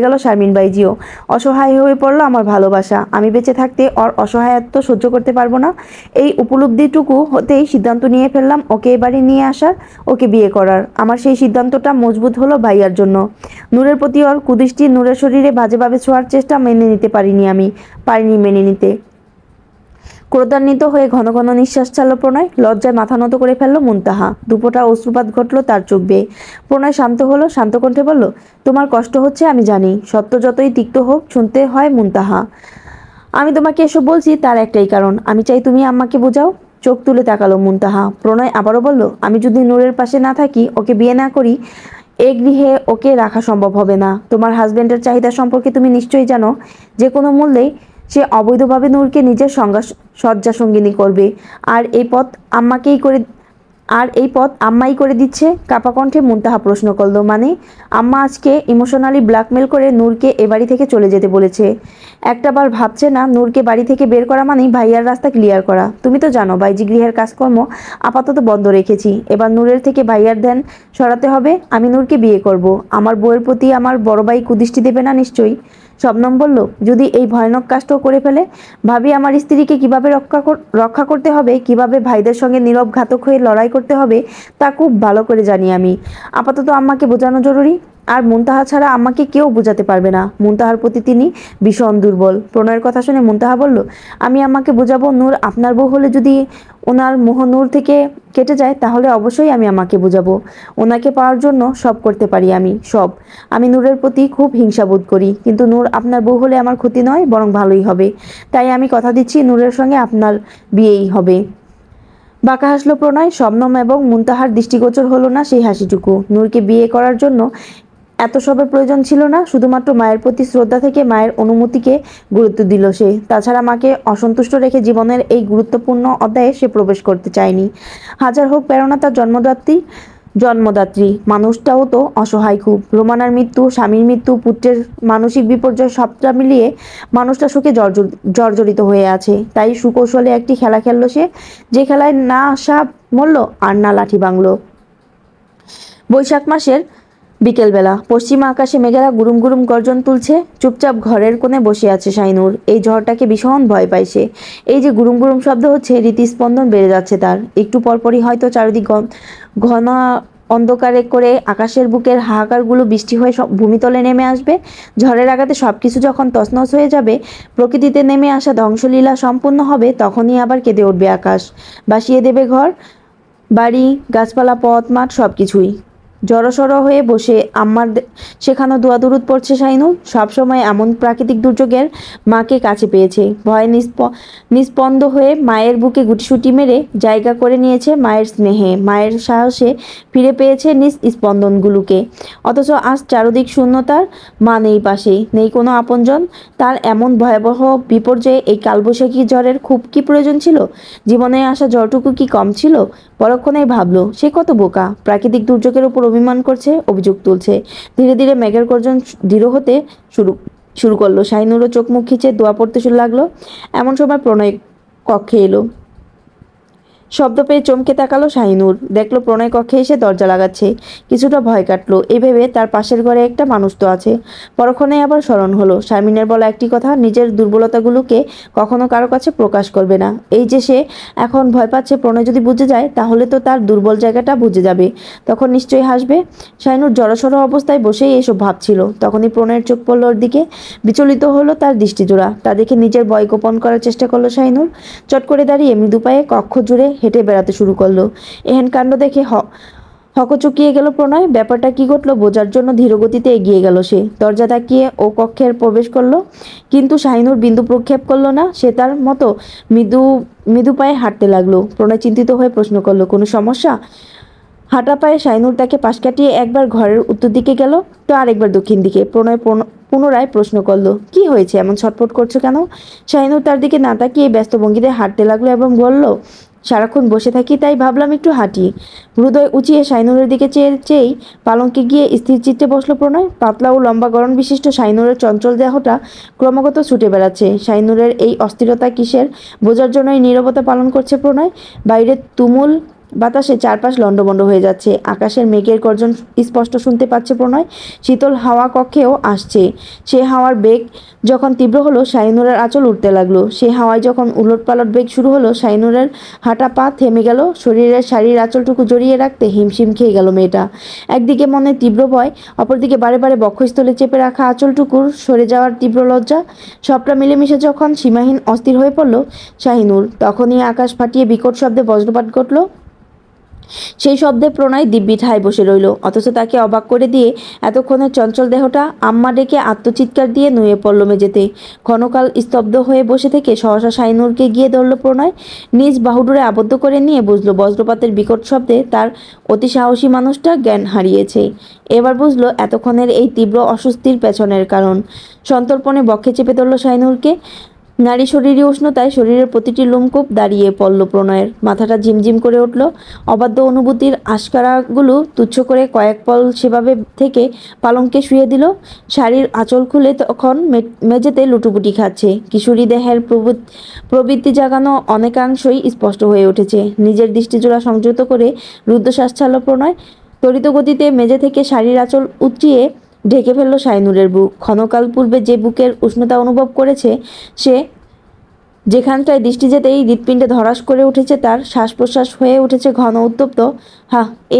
গেল শারমিন বাইজিও। অসহায় হয়ে পড়লো আমার ভালোবাসা। আমি বেঁচে থাকতে ওর অসহায়ত্ব সহ্য করতে পারবো না। এই উপলব্ধিটুকু হতেই সিদ্ধান্ত নিয়ে ফেললাম ওকে এবারে নিয়ে আসার, ওকে বিয়ে করার। আমার সেই সিদ্ধান্তটা মজবুত হলো ভাইয়ার জন্য। নূরের প্রতি ওর কুদৃষ্টি, নূরের শরীরে বাজেভাবে ছোঁয়ার চেষ্টা মেনে নিতে পারিনি মেনে নিতে। ক্রোধান্বিত হয়ে ঘন ঘন নিঃশ্বাস ছাড়ল প্রণয়। লজ্জায় মাথা নত করে ফেললো মুনতাহা। দুপোঁটা অশ্রুপাত ঘটল তার চোখ বেয়ে। প্রণয় শান্ত হলো, শান্ত কণ্ঠে বলল, তোমার কষ্ট হচ্ছে আমি জানি, সত্য যতই তিক্ত হোক শুনতে হয় মুনতাহা। আমি তোমাকে এসব বলছি তার একটাই কারণ, আমি চাই তুমি আম্মাকে বোঝাও। চোখ তুলে তাকালো মুনতাহা। প্রণয় আবারও বলল, আমি যদি নূরের পাশে না থাকি, ওকে বিয়ে না করি, এ গৃহে ওকে রাখা সম্ভব হবে না। তোমার হাজবেন্ডের চাহিদা সম্পর্কে তুমি নিশ্চয়ই জানো। যে কোনো মূল্যেই সে অবৈধভাবে নূরকে নিজের শয্যাসঙ্গিনী করবে। আর এই পথ আম্মাই করে দিচ্ছে। কাপা কণ্ঠে মুনতাহা প্রশ্ন করলো, মানে? আম্মা আজকে ইমোশনালি ব্ল্যাকমেল করে নূরকে এ বাড়ি থেকে চলে যেতে বলেছে। একটাবার ভাবছে না নূরকে বাড়ি থেকে বের করা মানেই ভাইয়ার রাস্তা ক্লিয়ার করা। তুমি তো জানো বাইজি গৃহের কাজকর্ম আপাতত বন্ধ রেখেছি। এবার নূরের থেকে ভাইয়ার ধ্যান সরাতে হবে। আমি নূরকে বিয়ে করব। আমার বউয়ের প্রতি আমার বড় ভাই কুদৃষ্টি দেবে না নিশ্চয়ই? শবনম বলল, যদি এই ভয়ানক কাজটাও করে ফেলে? ভাবি আমার স্ত্রীকে কিভাবে রক্ষা করতে হবে, কিভাবে ভাইদের সঙ্গে নীরব ঘাতক হয়ে লড়াই করতে হবে, তা খুব ভালো করে জানি আমি। আপাতত আম্মাকে বোঝানো জরুরি। আর মুনতাহা ছাড়া আমাকে কেউ বোঝাতে পারবে না। মুনতাহার প্রতি তিনি ভীষণ দুর্বল। প্রণয়ের কথা শুনে মুনতাহা বলল, আমি আমাকে বোঝাবো নূর আপনার বউ হলে যদি ওনার মোহ নূর থেকে কেটে যায় তাহলে অবশ্যই আমি আমাকে বোঝাবো। ওনাকে পাওয়ার জন্য সব করতে পারি আমি, সব। আমি নূরের প্রতি খুব হিংসা বোধ করি, কিন্তু নূর আপনার বউ হলে আমার ক্ষতি নয়, বরং ভালোই হবে। তাই আমি কথা দিচ্ছি নূরের সঙ্গে আপনার বিয়েই হবে। বাঁকা হাসলো প্রণয়। শবনম এবং মুনতাহার দৃষ্টিগোচর হলো না সেই হাসিটুকু। নূরকে বিয়ে করার জন্য এত সবের প্রয়োজন ছিল না, শুধুমাত্র মায়ের প্রতি শ্রদ্ধা থেকে মায়ের অনুমতিকে গুরুত্ব দিল সে। তাছাড়া মাকে অসন্তুষ্ট রেখে জীবনের এই গুরুত্বপূর্ণ অধ্যায়ে সে প্রবেশ করতে চায়নি। হাজার হোক প্রেরণা তার জন্মদাত্রী মানুষটাও তো অসহায় খুব। রোমানার মৃত্যু, স্বামীর মৃত্যু, পুত্রের মানসিক বিপর্যয়, সবটা মিলিয়ে মানুষটা সুখে জর্জরিত হয়ে আছে। তাই সুকৌশলে একটি খেলা খেললো সে, যে খেলায় না সাপ মরল আর না লাঠি ভাঙল। বৈশাখ মাসের বিকেলবেলা পশ্চিমা আকাশে মেঘেরা গুরুম গুরুম গর্জন তুলছে। চুপচাপ ঘরের কোণে বসে আছে শাইনুর। এই ঝড়টাকে ভীষণ ভয় পায় সে। এই যে গুরুম গুরুম শব্দ হচ্ছে, হৃদস্পন্দন বেড়ে যাচ্ছে তার। একটু পরপরই হয়তো চারিদিক ঘন অন্ধকারে করে আকাশের বুকের হাহাকারগুলো বৃষ্টি হয়ে সব ভূমিতলে নেমে আসবে। ঝড়ের আঘাতে সবকিছু যখন তছনছ হয়ে যাবে, প্রকৃতিতে নেমে আসা ধ্বংসলীলা সম্পূর্ণ হবে, তখনই আবার কেঁদে উঠবে আকাশ, ভাসিয়ে দেবে ঘর বাড়ি, গাছপালা, পথ, মাঠ, সবকিছুই। জড়সড় হয়ে বসে আম্মার শেখানো দোয়া দুরুদ পড়ছে শাইনুর। সবসময় এমন প্রাকৃতিক দুর্যোগের মাকে কাছে পেয়েছে। ভয়ে নিস্পন্দ হয়ে মায়ের বুকে গুটিসুটি মেরে জায়গা করে নিয়েছে মায়ের স্নেহে, মায়ের সাহসে ফিরে পেয়েছে নিজ স্পন্দনগুলোকে। অথচ আজ চারদিক শূন্যতার, মা নেই পাশে, নেই কোনো আপনজন। তার এমন ভয়াবহ বিপর্যয়ে এই কালবৈশাখী ঝড়ের খুব কি প্রয়োজন ছিল? জীবনে আসা ঝড়টুকু কি কম ছিল? পরক্ষণেই ভাবলো সে কত বোকা। প্রাকৃতিক দুর্যোগের উপর অভিমান করছে, অভিযোগ তুলছে। ধীরে ধীরে মেঘের গর্জন দৃঢ় হতে শুরু করলো। শাহিনুরও চোখ মুখ খিচে দোয়া পড়তে লাগলো। এমন সময় প্রণয় কক্ষে এলো। শব্দ পেয়ে চমকে তাকালো শাহিনুর। দেখলো প্রণয় কক্ষে এসে দরজা লাগাচ্ছে। কিছুটা ভয় কাটলো, এই ভেবে তার পাশের ঘরে একটা মানুষ তো আছে। পরক্ষণে আবার স্মরণ হলো শারমিনের বলা একটি কথা, নিজের দুর্বলতাগুলোকে কখনো কারো কাছে প্রকাশ করবে না। এই যে সে এখন ভয় পাচ্ছে, প্রণয় যদি বুঝে যায় তাহলে তো তার দুর্বল জায়গাটা বুঝে যাবে, তখন নিশ্চয়ই হাসবে। শাহিনুর জড়সড় অবস্থায় বসেই এসব ভাবছিল। তখনই প্রণয়ের চোখ পড়ল ওর দিকে। বিচলিত হলো তার দৃষ্টিজোড়া। তা দেখে নিজের ভয় গোপন করার চেষ্টা করলো শাহিনুর। চট করে দাঁড়িয়ে মৃদু পায়ে কক্ষ জুড়ে হেঁটে বেড়াতে শুরু করলো। এহেন কাণ্ড দেখে হকচকিয়ে গেল প্রণয়। ব্যাপারটা কি ঘটলো বোঝার জন্য ধীরগতিতে এগিয়ে গেল সে। দরজা তাকিয়ে ও কক্ষের প্রবেশ করলো, কিন্তু শাহিনুর বিন্দু প্রক্ষেপ করলো না। সে তার মতো মৃদু মৃদু পায়ে হাঁটতে লাগলো। প্রণয় চিন্তিত হয়ে প্রশ্ন করলো, কোনো সমস্যা? হাঁটা পায়ে শাহিনুর তাকে পাশ কাটিয়ে একবার ঘরের উত্তর দিকে গেল, তো আরেকবার দক্ষিণ দিকে। প্রণয় পুনরায় প্রশ্ন করলো, কি হয়েছে, এমন ছটফট করছো কেন? শাহিনুর তার দিকে না তাকিয়ে ব্যস্ত ভঙ্গিতে হাঁটতে লাগলো এবং বলল, সারাক্ষণ বসে থাকি তাই ভাবলাম একটু হাঁটি। হৃদয় উঁচিয়ে শাহিনুরের দিকে চেয়েই পালঙ্কে গিয়ে স্থির চিত্তে বসলো প্রণয়। পাতলা ও লম্বা গড়ন বিশিষ্ট শাহিনুরের চঞ্চল দেহটা ক্রমাগত ছুটে বেড়াচ্ছে। শাহিনুরের এই অস্থিরতা কিসের বোঝার জন্যই নীরবতা পালন করছে প্রণয়। বাইরে তুমুল বাতাসে চারপাশ লণ্ডভণ্ড হয়ে যাচ্ছে। আকাশের মেঘের গর্জন স্পষ্ট শুনতে পাচ্ছে প্রণয়। শীতল হাওয়া কক্ষেও আসছে। সে হাওয়ার বেগ যখন তীব্র হলো, শাহিনুরের আঁচল উঠতে লাগলো। সে হাওয়ায় যখন উলটপালট বেগ শুরু হলো, শাহিনুরের হাঁটা পা থেমে গেল। শরীরের শাড়ির আঁচলটুকু জড়িয়ে রাখতে হিমশিম খেয়ে গেল মেয়েটা। একদিকে মনে তীব্র ভয়, অপরদিকে বারে বারে বক্ষস্থলে চেপে রাখা আঁচলটুকুর সরে যাওয়ার তীব্র লজ্জা। সবটা মিলেমিশে যখন সীমাহীন অস্থির হয়ে পড়ল শাহিনুর, তখনই আকাশ ফাটিয়ে বিকট শব্দে বজ্রপাত ঘটল। সেই শব্দে প্রণয় দিব্যি ঠায় বসে রইল। অথচ তাকে অবাক করে দিয়ে এতক্ষণের চঞ্চল দেহটা আম্মা ডেকে আত্মচিৎকার দিয়ে নুয়ে পড়ল মেঝেতে। ক্ষণকাল স্তব্ধ হয়ে বসে থেকে সহসা শাহিনুরকে গিয়ে ধরল প্রণয়। নিজ বাহুডোরে আবদ্ধ করে নিয়ে বুঝলো বজ্রপাতের বিকট শব্দে তার অতি সাহসী মানুষটা জ্ঞান হারিয়েছে। এবার বুঝলো এতক্ষণের এই তীব্র অস্বস্তির পেছনের কারণ। সন্তর্পণে বক্ষে চেপে ধরল শাহিনুরকে। নারী শরীরী উষ্ণতায় শরীরের প্রতিটি লোমকূপ দাঁড়িয়ে পড়ল প্রণয়ের। মাথাটা ঝিমঝিম করে উঠল। অবাধ্য অনুভূতির আশকারাগুলো তুচ্ছ করে কয়েক পল সেভাবে থেকে পালঙ্কে শুয়ে দিল। শাড়ির আঁচল খুলে তখন মেঝেতে লুটুপুটি খাচ্ছে। কিশোরী দেহের প্রবৃত্তি জাগানো অনেকাংশই স্পষ্ট হয়ে উঠেছে। নিজের দৃষ্টিজোড়া সংযত করে রুদ্ধশ্বাস ছাড়ল প্রণয়। ত্বরিত গতিতে মেঝে থেকে শাড়ির আঁচল উঁচিয়ে ঢেকে ফেলল শাহিনুরের বুক। ক্ষণকাল পূর্বে যে বুকের উষ্ণতা অনুভব করেছে সে, যেখানটায় দৃষ্টি যেতেই হৃৎপিণ্ডে ধড়াস করে উঠেছে তার, শ্বাস প্রশ্বাস হয়ে উঠেছে ঘন উত্তপ্ত।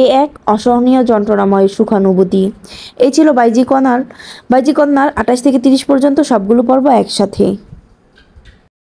এ এক অসহনীয় যন্ত্রণাময় সুখানুভূতি। এই ছিল বাইজি কন্যার 28 থেকে 30 পর্যন্ত সবগুলো পর্ব একসাথে।